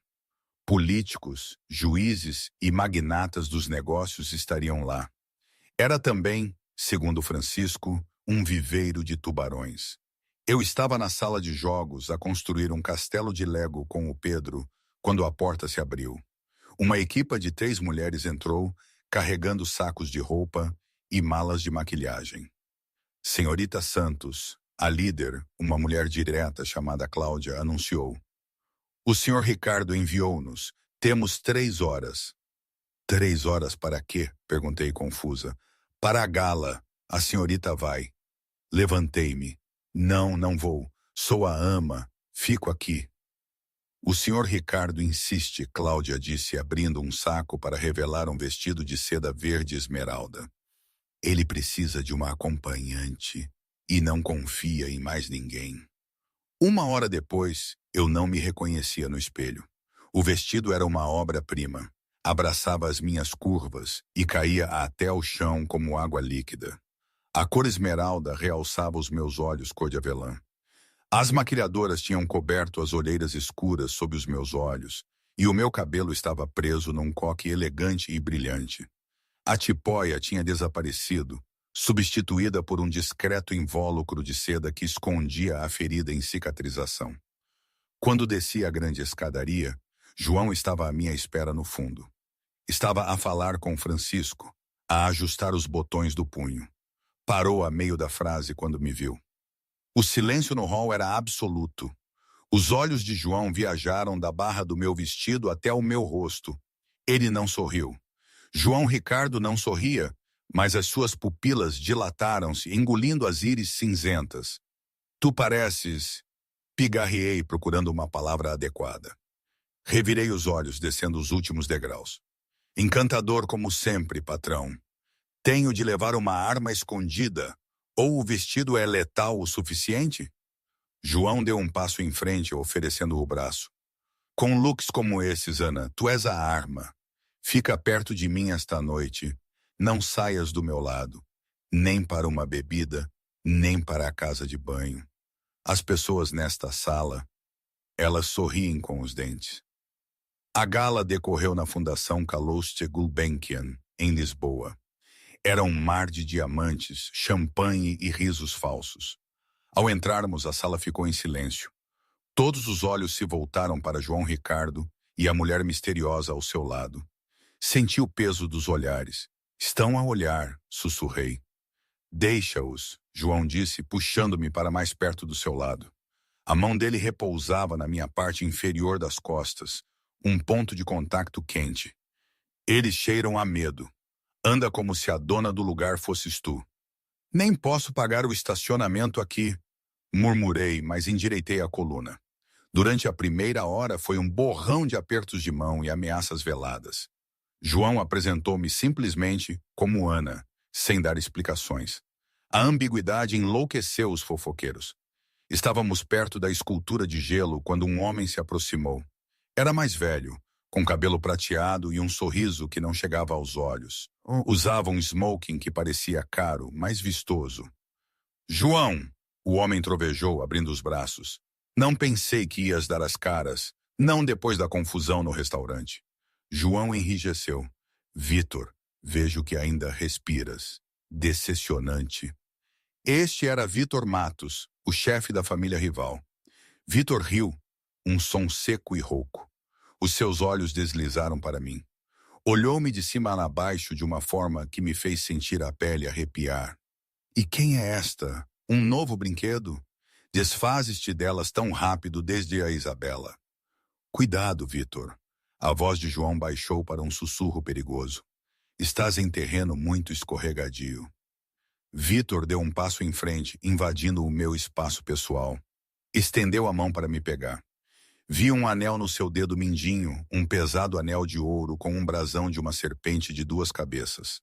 Políticos, juízes e magnatas dos negócios estariam lá. Era também, segundo Francisco, um viveiro de tubarões. Eu estava na sala de jogos a construir um castelo de Lego com o Pedro quando a porta se abriu. Uma equipa de 3 mulheres entrou, carregando sacos de roupa e malas de maquilhagem. Senhorita Santos, a líder, uma mulher direta chamada Cláudia, anunciou. O senhor Ricardo enviou-nos. Temos 3 horas. 3 horas para quê? Perguntei confusa. Para a gala. A senhorita vai. Levantei-me. Não, não vou. Sou a ama. Fico aqui. O senhor Ricardo insiste, Cláudia disse, abrindo um saco para revelar um vestido de seda verde esmeralda. Ele precisa de uma acompanhante e não confia em mais ninguém. 1 hora depois, eu não me reconhecia no espelho. O vestido era uma obra-prima. Abraçava as minhas curvas e caía até ao chão como água líquida. A cor esmeralda realçava os meus olhos cor de avelã. As maquiladoras tinham coberto as olheiras escuras sob os meus olhos, e o meu cabelo estava preso num coque elegante e brilhante. A tipóia tinha desaparecido, substituída por um discreto invólucro de seda que escondia a ferida em cicatrização. Quando desci a grande escadaria, João estava à minha espera no fundo. Estava a falar com Francisco, a ajustar os botões do punho. Parou a meio da frase quando me viu. O silêncio no hall era absoluto. Os olhos de João viajaram da barra do meu vestido até o meu rosto. Ele não sorriu. João Ricardo não sorria, mas as suas pupilas dilataram-se, engolindo as íris cinzentas. Tu pareces... Pigarreei procurando uma palavra adequada. Revirei os olhos, descendo os últimos degraus. Encantador como sempre, patrão. Tenho de levar uma arma escondida, ou o vestido é letal o suficiente? João deu um passo em frente, oferecendo o braço. Com looks como esses, Ana, tu és a arma. Fica perto de mim esta noite. Não saias do meu lado, nem para uma bebida, nem para a casa de banho. As pessoas nesta sala, elas sorriem com os dentes. A gala decorreu na Fundação Calouste Gulbenkian, em Lisboa. Era um mar de diamantes, champanhe e risos falsos. Ao entrarmos, a sala ficou em silêncio. Todos os olhos se voltaram para João Ricardo e a mulher misteriosa ao seu lado. Senti o peso dos olhares. Estão a olhar, sussurrei. Deixa-os, João disse, puxando-me para mais perto do seu lado. A mão dele repousava na minha parte inferior das costas, um ponto de contato quente. Eles cheiram a medo. Anda como se a dona do lugar fosses tu. Nem posso pagar o estacionamento aqui, murmurei, mas endireitei a coluna. Durante a primeira hora foi um borrão de apertos de mão e ameaças veladas. João apresentou-me simplesmente como Ana, sem dar explicações. A ambiguidade enlouqueceu os fofoqueiros. Estávamos perto da escultura de gelo quando um homem se aproximou. Era mais velho, com cabelo prateado e um sorriso que não chegava aos olhos. Usava um smoking que parecia caro, mas vistoso. João, o homem trovejou, abrindo os braços. Não pensei que ias dar as caras, não depois da confusão no restaurante. João enrijeceu. Vitor, vejo que ainda respiras. Decepcionante. Este era Vitor Matos, o chefe da família rival. Vitor riu, um som seco e rouco. Os seus olhos deslizaram para mim. Olhou-me de cima a baixo de uma forma que me fez sentir a pele arrepiar. E quem é esta? Um novo brinquedo? Desfazes-te delas tão rápido desde a Isabela. Cuidado, Vitor. A voz de João baixou para um sussurro perigoso. Estás em terreno muito escorregadio. Vitor deu um passo em frente, invadindo o meu espaço pessoal. Estendeu a mão para me pegar. Vi um anel no seu dedo mindinho, um pesado anel de ouro com um brasão de uma serpente de 2 cabeças.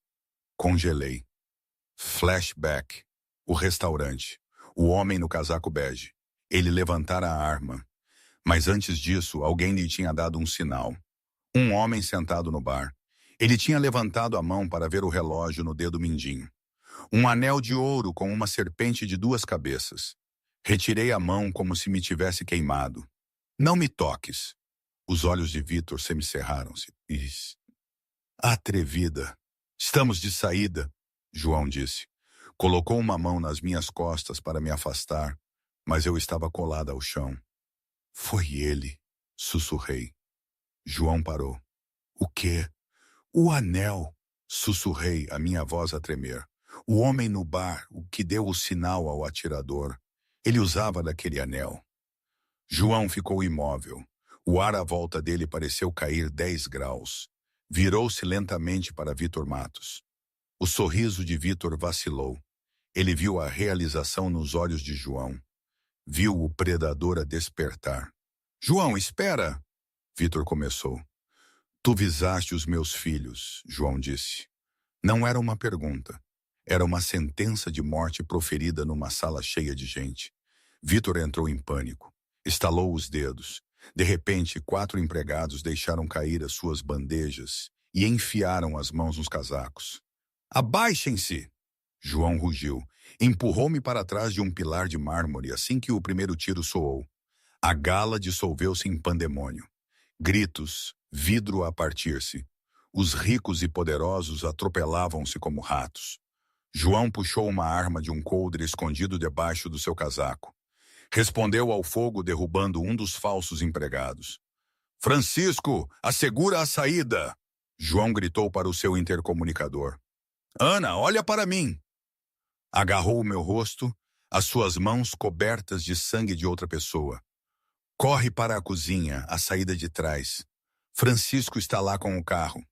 Congelei. Flashback. O restaurante. O homem no casaco bege. Ele levantara a arma. Mas antes disso, alguém lhe tinha dado um sinal. Um homem sentado no bar. Ele tinha levantado a mão para ver o relógio no dedo mindinho. Um anel de ouro com uma serpente de 2 cabeças. Retirei a mão como se me tivesse queimado. Não me toques. Os olhos de Vitor semicerraram-se. Atrevida. Estamos de saída, João disse. Colocou uma mão nas minhas costas para me afastar, mas eu estava colada ao chão. Foi ele, sussurrei. João parou. O quê? O anel, sussurrei, a minha voz a tremer. O homem no bar, o que deu o sinal ao atirador. Ele usava daquele anel. João ficou imóvel. O ar à volta dele pareceu cair 10 graus. Virou-se lentamente para Vitor Matos. O sorriso de Vitor vacilou. Ele viu a realização nos olhos de João. Viu o predador a despertar. João, espera! Vitor começou. Tu visaste os meus filhos, João disse. Não era uma pergunta. Era uma sentença de morte proferida numa sala cheia de gente. Vitor entrou em pânico. Estalou os dedos. De repente, 4 empregados deixaram cair as suas bandejas e enfiaram as mãos nos casacos. Abaixem-se! João rugiu. Empurrou-me para trás de um pilar de mármore assim que o primeiro tiro soou. A gala dissolveu-se em pandemônio. Gritos, vidro a partir-se. Os ricos e poderosos atropelavam-se como ratos. João puxou uma arma de um coldre escondido debaixo do seu casaco. Respondeu ao fogo derrubando um dos falsos empregados. Francisco, assegura a saída! João gritou para o seu intercomunicador. Ana, olha para mim! Agarrou o meu rosto, as suas mãos cobertas de sangue de outra pessoa. Corre para a cozinha, a saída de trás. Francisco está lá com o carro.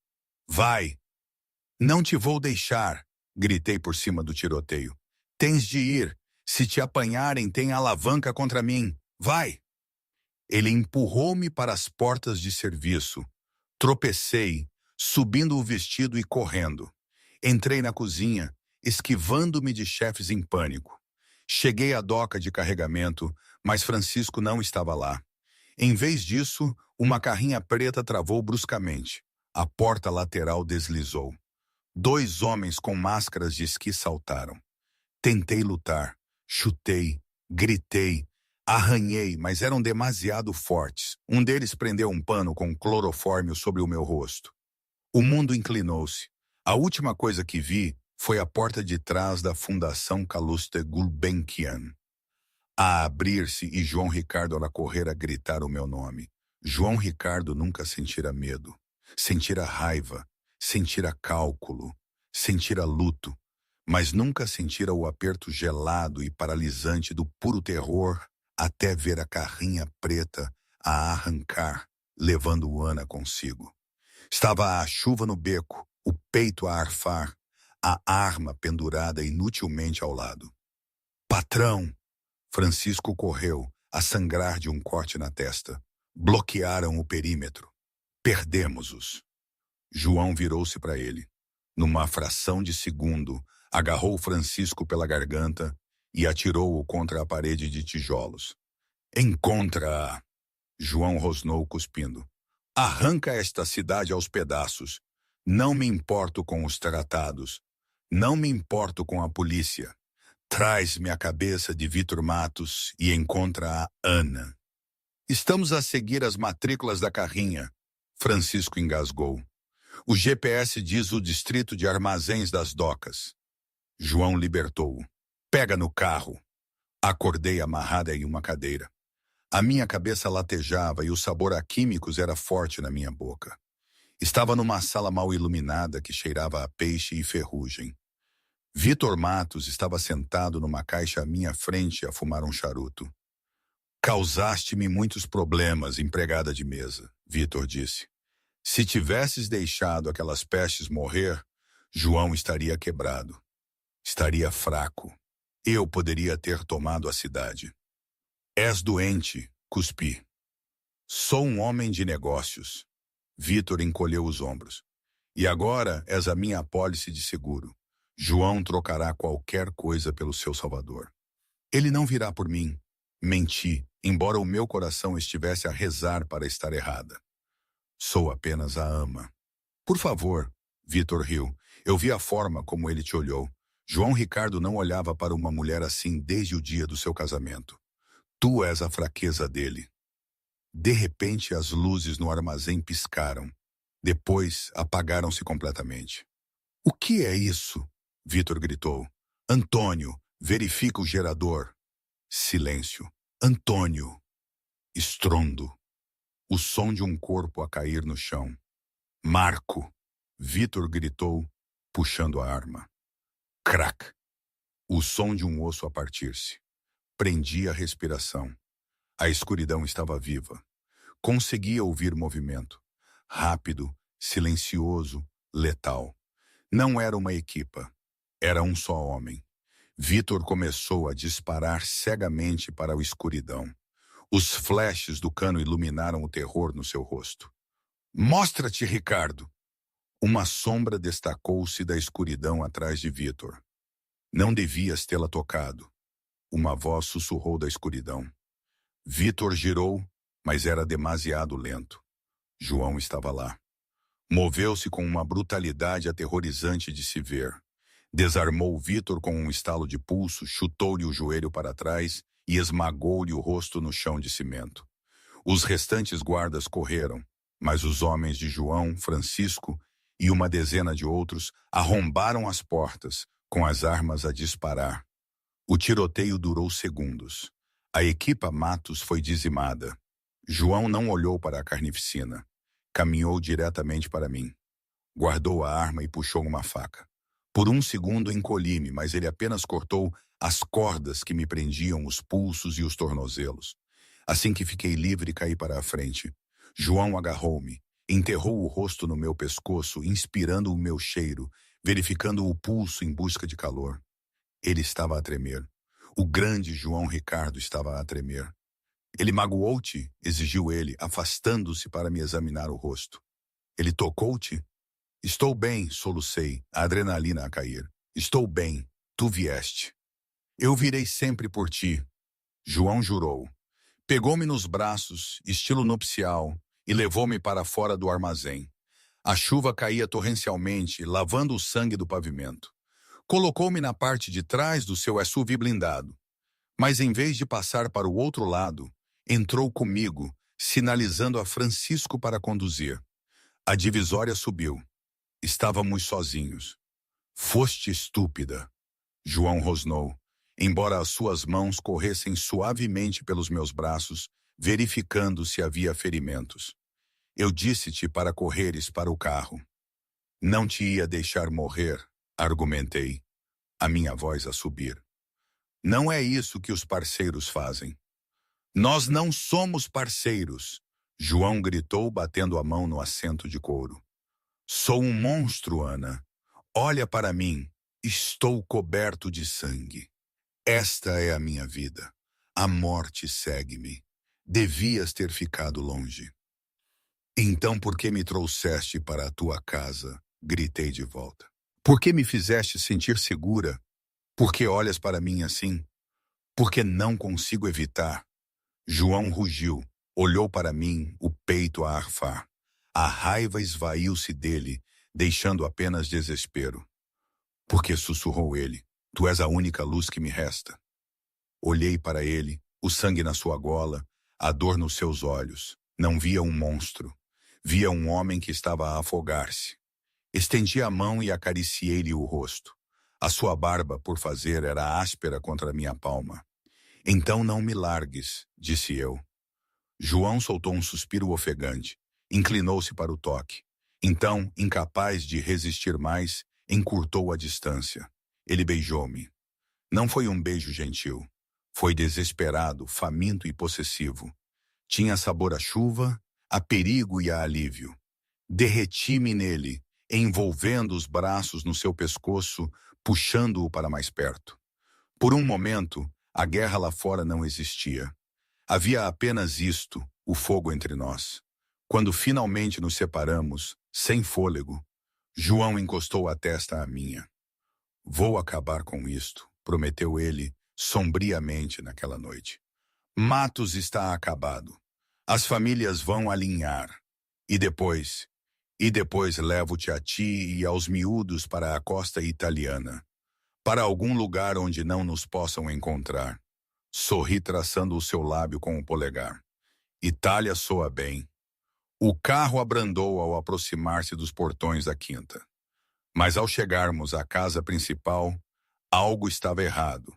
Vai! Não te vou deixar, gritei por cima do tiroteio. Tens de ir. Se te apanharem, tem alavanca contra mim. Vai! Ele empurrou-me para as portas de serviço. Tropecei, subindo o vestido e correndo. Entrei na cozinha, esquivando-me de chefes em pânico. Cheguei à doca de carregamento, mas Francisco não estava lá. Em vez disso, uma carrinha preta travou bruscamente. A porta lateral deslizou. 2 homens com máscaras de esqui saltaram. Tentei lutar, chutei, gritei, arranhei, mas eram demasiado fortes. Um deles prendeu um pano com clorofórmio sobre o meu rosto. O mundo inclinou-se. A última coisa que vi foi a porta de trás da Fundação Calouste Gulbenkian a abrir-se e João Ricardo a correr a gritar o meu nome. João Ricardo nunca sentira medo, sentira raiva, sentira cálculo, sentira luto, mas nunca sentira o aperto gelado e paralisante do puro terror até ver a carrinha preta a arrancar, levando Ana consigo. Estava a chuva no beco, o peito a arfar, a arma pendurada inutilmente ao lado. Patrão! Francisco correu, a sangrar de um corte na testa. Bloquearam o perímetro. Perdemos-os. João virou-se para ele. Numa fração de segundo, agarrou Francisco pela garganta e atirou-o contra a parede de tijolos. Encontra-a! João rosnou cuspindo. Arranca esta cidade aos pedaços. Não me importo com os tratados. Não me importo com a polícia. Traz-me a cabeça de Vitor Matos e encontra a Ana. Estamos a seguir as matrículas da carrinha. Francisco engasgou. O GPS diz o distrito de Armazéns das Docas. João libertou-o. Pega no carro. Acordei amarrada em uma cadeira. A minha cabeça latejava e o sabor a químicos era forte na minha boca. Estava numa sala mal iluminada que cheirava a peixe e ferrugem. Vitor Matos estava sentado numa caixa à minha frente a fumar um charuto. Causaste-me muitos problemas, empregada de mesa, Vitor disse. Se tivesses deixado aquelas pestes morrer, João estaria quebrado. Estaria fraco. Eu poderia ter tomado a cidade. És doente, cuspi. Sou um homem de negócios. Vitor encolheu os ombros. E agora és a minha apólice de seguro. João trocará qualquer coisa pelo seu salvador. Ele não virá por mim. Menti, embora o meu coração estivesse a rezar para estar errada. Sou apenas a ama. Por favor, Vitor riu. Eu vi a forma como ele te olhou. João Ricardo não olhava para uma mulher assim desde o dia do seu casamento. Tu és a fraqueza dele. De repente, as luzes no armazém piscaram. Depois, apagaram-se completamente. O que é isso? Vitor gritou. Antônio, verifica o gerador. Silêncio. Antônio. Estrondo. O som de um corpo a cair no chão. Marco. Vitor gritou, puxando a arma. Crac. O som de um osso a partir-se. Prendi a respiração. A escuridão estava viva. Conseguia ouvir movimento. Rápido, silencioso, letal. Não era uma equipa. Era um só homem. Vitor começou a disparar cegamente para a escuridão. Os flashes do cano iluminaram o terror no seu rosto. Mostra-te, Ricardo! Uma sombra destacou-se da escuridão atrás de Vitor. Não devias tê-la tocado. Uma voz sussurrou da escuridão. Vitor girou, mas era demasiado lento. João estava lá. Moveu-se com uma brutalidade aterrorizante de se ver. Desarmou Vitor com um estalo de pulso, chutou-lhe o joelho para trás e esmagou-lhe o rosto no chão de cimento. Os restantes guardas correram, mas os homens de João, Francisco e uma dezena de outros arrombaram as portas, com as armas a disparar. O tiroteio durou segundos. A equipa Matos foi dizimada. João não olhou para a carnificina. Caminhou diretamente para mim. Guardou a arma e puxou uma faca. Por um segundo encolhi-me, mas ele apenas cortou as cordas que me prendiam os pulsos e os tornozelos. Assim que fiquei livre, caí para a frente. João agarrou-me, enterrou o rosto no meu pescoço, inspirando o meu cheiro, verificando o pulso em busca de calor. Ele estava a tremer. O grande João Ricardo estava a tremer. Ele magoou-te? Exigiu ele, afastando-se para me examinar o rosto. Ele tocou-te? Estou bem, solucei, a adrenalina a cair. Estou bem, tu vieste. Eu virei sempre por ti. João jurou. Pegou-me nos braços, estilo nupcial, e levou-me para fora do armazém. A chuva caía torrencialmente, lavando o sangue do pavimento. Colocou-me na parte de trás do seu SUV blindado, mas em vez de passar para o outro lado, entrou comigo, sinalizando a Francisco para conduzir. A divisória subiu. Estávamos sozinhos. Foste estúpida, João rosnou, embora as suas mãos corressem suavemente pelos meus braços, verificando se havia ferimentos. Eu disse-te para correres para o carro. Não te ia deixar morrer, argumentei, a minha voz a subir. Não é isso que os parceiros fazem. Nós não somos parceiros, João gritou, batendo a mão no assento de couro. Sou um monstro, Ana. Olha para mim. Estou coberto de sangue. Esta é a minha vida. A morte segue-me. Devias ter ficado longe. Então por que me trouxeste para a tua casa? Gritei de volta. Por que me fizeste sentir segura? Por que olhas para mim assim? Porque não consigo evitar. João rugiu, olhou para mim, o peito a arfar. A raiva esvaiu-se dele, deixando apenas desespero. Porque sussurrou ele, tu és a única luz que me resta. Olhei para ele, o sangue na sua gola, a dor nos seus olhos. Não via um monstro. Via um homem que estava a afogar-se. Estendi a mão e acariciei-lhe o rosto. A sua barba, por fazer, era áspera contra a minha palma. Então não me largues, disse eu. João soltou um suspiro ofegante. Inclinou-se para o toque. Então, incapaz de resistir mais, encurtou a distância. Ele beijou-me. Não foi um beijo gentil. Foi desesperado, faminto e possessivo. Tinha sabor a chuva, a perigo e a alívio. Derreti-me nele, envolvendo os braços no seu pescoço, puxando-o para mais perto. Por um momento, a guerra lá fora não existia. Havia apenas isto, o fogo entre nós. Quando finalmente nos separamos, sem fôlego, João encostou a testa à minha. Vou acabar com isto, prometeu ele, sombriamente naquela noite. Matos está acabado. As famílias vão alinhar. E depois levo-te a ti e aos miúdos para a costa italiana. Para algum lugar onde não nos possam encontrar. Sorri traçando o seu lábio com o polegar. Itália soa bem. O carro abrandou ao aproximar-se dos portões da quinta. Mas ao chegarmos à casa principal, algo estava errado.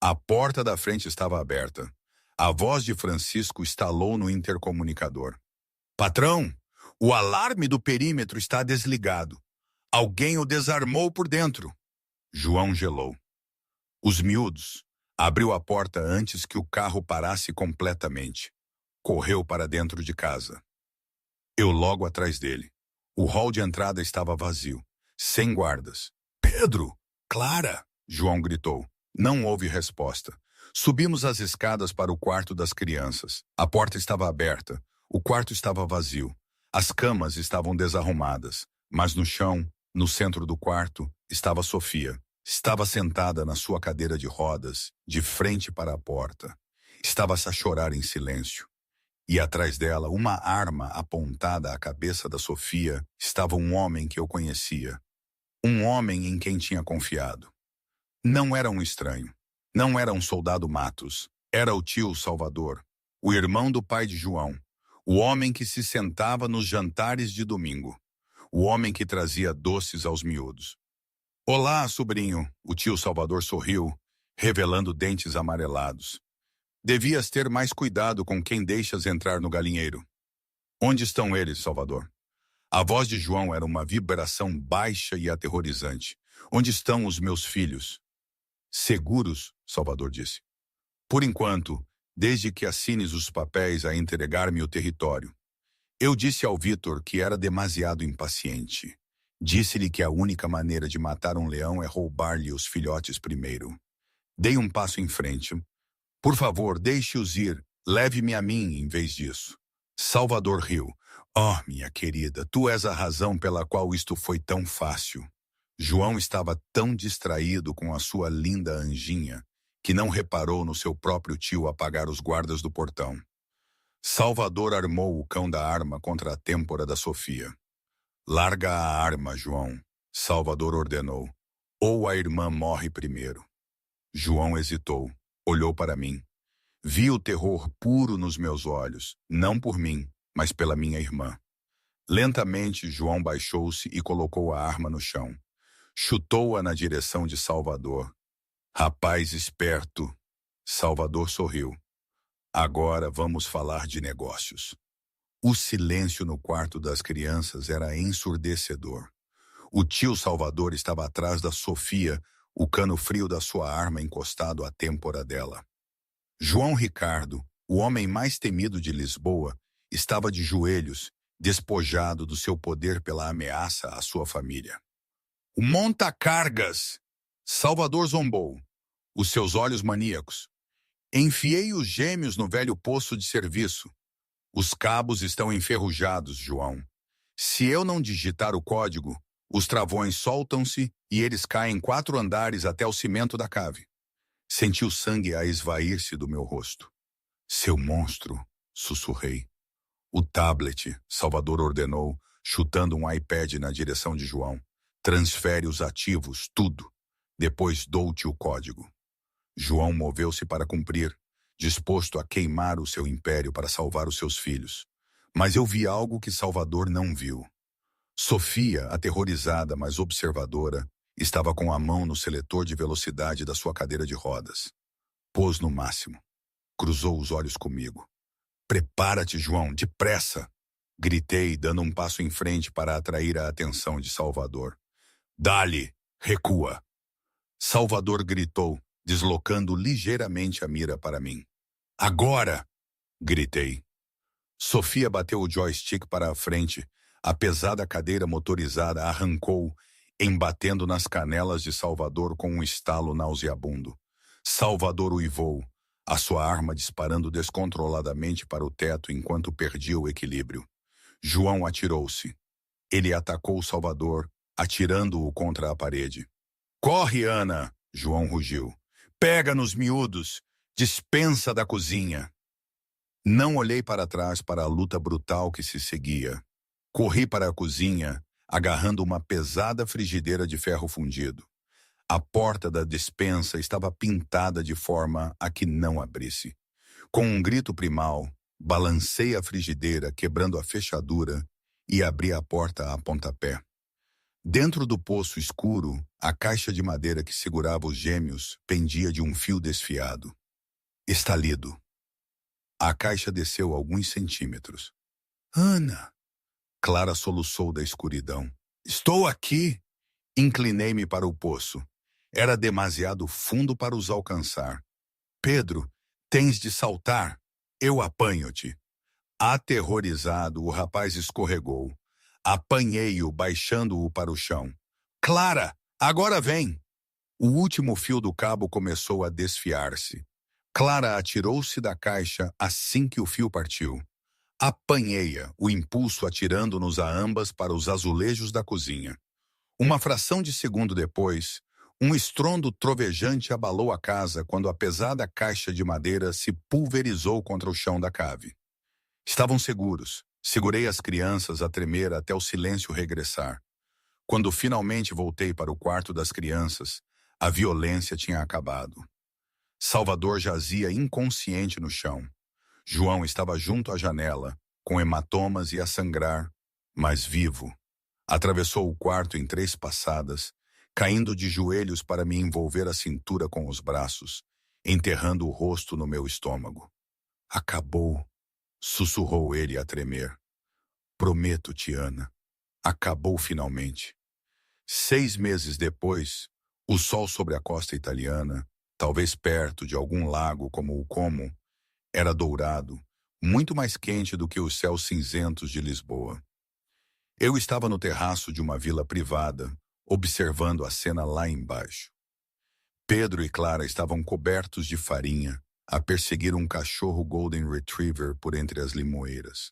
A porta da frente estava aberta. A voz de Francisco estalou no intercomunicador. Patrão, o alarme do perímetro está desligado. Alguém o desarmou por dentro. João gelou. Os miúdos. Abriu a porta antes que o carro parasse completamente. Correu para dentro de casa. Eu logo atrás dele. O hall de entrada estava vazio, sem guardas. Pedro! Clara! João gritou. Não houve resposta. Subimos as escadas para o quarto das crianças. A porta estava aberta. O quarto estava vazio. As camas estavam desarrumadas. Mas no chão, no centro do quarto, estava Sofia. Estava sentada na sua cadeira de rodas, de frente para a porta. Estava-se a chorar em silêncio. E atrás dela, uma arma apontada à cabeça da Sofia, estava um homem que eu conhecia. Um homem em quem tinha confiado. Não era um estranho. Não era um soldado Matos. Era o tio Salvador, o irmão do pai de João. O homem que se sentava nos jantares de domingo. O homem que trazia doces aos miúdos. Olá, sobrinho, o tio Salvador sorriu, revelando dentes amarelados. Devias ter mais cuidado com quem deixas entrar no galinheiro. Onde estão eles, Salvador? A voz de João era uma vibração baixa e aterrorizante. Onde estão os meus filhos? Seguros, Salvador disse. Por enquanto, desde que assines os papéis a entregar-me o território. Eu disse ao Vitor que era demasiado impaciente. Disse-lhe que a única maneira de matar um leão é roubar-lhe os filhotes primeiro. Dei um passo em frente. Por favor, deixe-os ir. Leve-me a mim em vez disso. Salvador riu. Oh, minha querida, tu és a razão pela qual isto foi tão fácil. João estava tão distraído com a sua linda anjinha que não reparou no seu próprio tio apagar os guardas do portão. Salvador armou o cão da arma contra a têmpora da Sofia. Larga a arma, João, Salvador ordenou. Ou a irmã morre primeiro. João hesitou, olhou para mim. Vi o terror puro nos meus olhos, não por mim, mas pela minha irmã. Lentamente, João baixou-se e colocou a arma no chão. Chutou-a na direção de Salvador. Rapaz esperto. Salvador sorriu. Agora vamos falar de negócios. O silêncio no quarto das crianças era ensurdecedor. O tio Salvador estava atrás da Sofia, o cano frio da sua arma encostado à têmpora dela. João Ricardo, o homem mais temido de Lisboa, estava de joelhos, despojado do seu poder pela ameaça à sua família. O monta-cargas! Salvador zombou, os seus olhos maníacos. Enfiei os gêmeos no velho poço de serviço. Os cabos estão enferrujados, João. Se eu não digitar o código, os travões soltam-se e eles caem 4 andares até o cimento da cave. Senti o sangue a esvair-se do meu rosto. Seu monstro, sussurrei. O tablet, Salvador ordenou, chutando um iPad na direção de João. Transfere os ativos, tudo. Depois dou-te o código. João moveu-se para cumprir, disposto a queimar o seu império para salvar os seus filhos. Mas eu vi algo que Salvador não viu. Sofia, aterrorizada, mas observadora, estava com a mão no seletor de velocidade da sua cadeira de rodas. Pôs no máximo. Cruzou os olhos comigo. Prepara-te, João, depressa! Gritei, dando um passo em frente para atrair a atenção de Salvador. Dale, recua! Salvador gritou, deslocando ligeiramente a mira para mim. Agora! Gritei. Sofia bateu o joystick para a frente. A pesada cadeira motorizada arrancou, embatendo nas canelas de Salvador com um estalo nauseabundo. Salvador uivou, a sua arma disparando descontroladamente para o teto enquanto perdia o equilíbrio. João atirou-se. Ele atacou Salvador, atirando-o contra a parede. Corre, Ana! João rugiu. Pega nos miúdos! Dispensa da cozinha! Não olhei para trás para a luta brutal que se seguia. Corri para a cozinha, agarrando uma pesada frigideira de ferro fundido. A porta da despensa estava pintada de forma a que não abrisse. Com um grito primal, balancei a frigideira, quebrando a fechadura, e abri a porta a pontapé. Dentro do poço escuro, a caixa de madeira que segurava os gêmeos pendia de um fio desfiado. Estalido. A caixa desceu alguns centímetros. Ana! Clara soluçou da escuridão. Estou aqui! Inclinei-me para o poço. Era demasiado fundo para os alcançar. Pedro, tens de saltar. Eu apanho-te. Aterrorizado, o rapaz escorregou. Apanhei-o, baixando-o para o chão. Clara, agora vem! O último fio do cabo começou a desfiar-se. Clara atirou-se da caixa assim que o fio partiu. Apanhei-a, o impulso atirando-nos a ambas para os azulejos da cozinha. Uma fração de segundo depois, um estrondo trovejante abalou a casa quando a pesada caixa de madeira se pulverizou contra o chão da cave. Estavam seguros. Segurei as crianças a tremer até o silêncio regressar. Quando finalmente voltei para o quarto das crianças, a violência tinha acabado. Salvador jazia inconsciente no chão. João estava junto à janela, com hematomas e a sangrar, mas vivo. Atravessou o quarto em 3 passadas, caindo de joelhos para me envolver a cintura com os braços, enterrando o rosto no meu estômago. Acabou, sussurrou ele a tremer. Prometo-te, Ana. Acabou finalmente. 6 meses depois, o sol sobre a costa italiana, talvez perto de algum lago como o Como, era dourado, muito mais quente do que os céus cinzentos de Lisboa. Eu estava no terraço de uma vila privada, observando a cena lá embaixo. Pedro e Clara estavam cobertos de farinha, a perseguir um cachorro Golden Retriever por entre as limoeiras.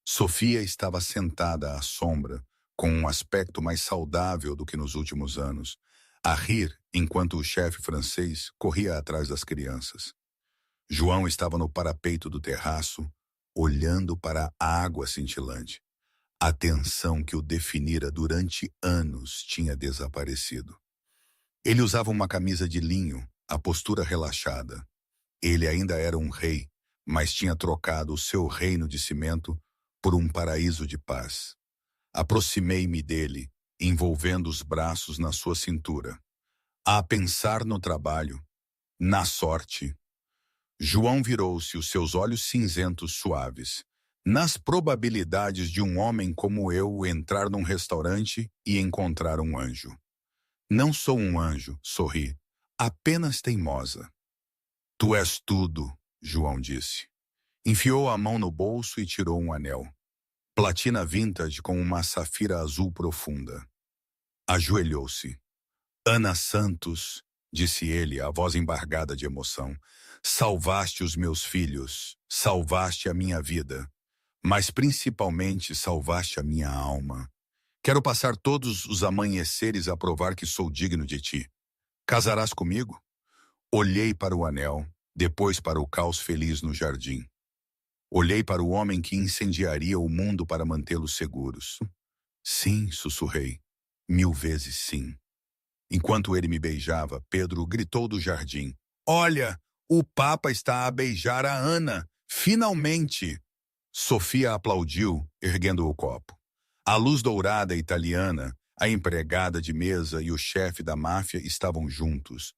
Sofia estava sentada à sombra, com um aspecto mais saudável do que nos últimos anos, a rir enquanto o chefe francês corria atrás das crianças. João estava no parapeito do terraço, olhando para a água cintilante. A tensão que o definira durante anos tinha desaparecido. Ele usava uma camisa de linho, a postura relaxada. Ele ainda era um rei, mas tinha trocado o seu reino de cimento por um paraíso de paz. Aproximei-me dele, envolvendo os braços na sua cintura. A pensar no trabalho, na sorte. João virou-se, os seus olhos cinzentos suaves. Nas probabilidades de um homem como eu entrar num restaurante e encontrar um anjo. Não sou um anjo, sorri. Apenas teimosa. Tu és tudo, João disse. Enfiou a mão no bolso e tirou um anel. Platina vintage com uma safira azul profunda. Ajoelhou-se. Ana Santos, disse ele, a voz embargada de emoção, salvaste os meus filhos, salvaste a minha vida, mas principalmente salvaste a minha alma. Quero passar todos os amanheceres a provar que sou digno de ti. Casarás comigo? Olhei para o anel, depois para o caos feliz no jardim. Olhei para o homem que incendiaria o mundo para mantê-los seguros. Sim, sussurrei. 1000 vezes sim. Enquanto ele me beijava, Pedro gritou do jardim. Olha, o Papa está a beijar a Ana. Finalmente! Sofia aplaudiu, erguendo o copo. A luz dourada italiana, a empregada de mesa e o chefe da máfia estavam juntos.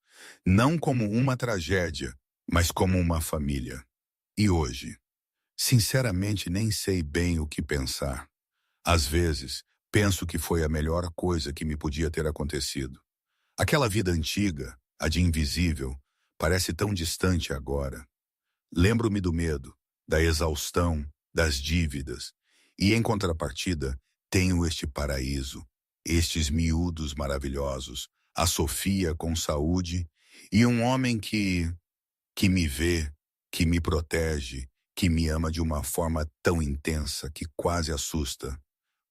Não como uma tragédia, mas como uma família. E hoje? Sinceramente, nem sei bem o que pensar. Às vezes, penso que foi a melhor coisa que me podia ter acontecido. Aquela vida antiga, a de invisível, parece tão distante agora. Lembro-me do medo, da exaustão, das dívidas. E, em contrapartida, tenho este paraíso, estes miúdos maravilhosos, a Sofia com saúde e um homem que me vê, que me protege, que me ama de uma forma tão intensa que quase assusta.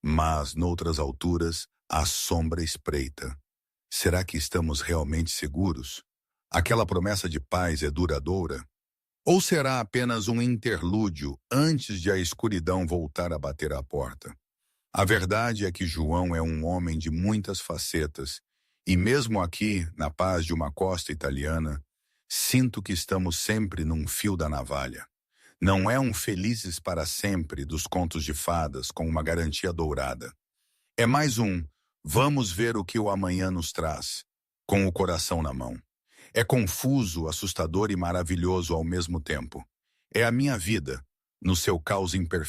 Mas, noutras alturas, a sombra espreita. Será que estamos realmente seguros? Aquela promessa de paz é duradoura? Ou será apenas um interlúdio antes de a escuridão voltar a bater à porta? A verdade é que João é um homem de muitas facetas, e mesmo aqui, na paz de uma costa italiana, sinto que estamos sempre num fio da navalha. Não é um felizes para sempre dos contos de fadas com uma garantia dourada. É mais um vamos ver o que o amanhã nos traz, com o coração na mão. É confuso, assustador e maravilhoso ao mesmo tempo. É a minha vida, no seu caos imperfeito.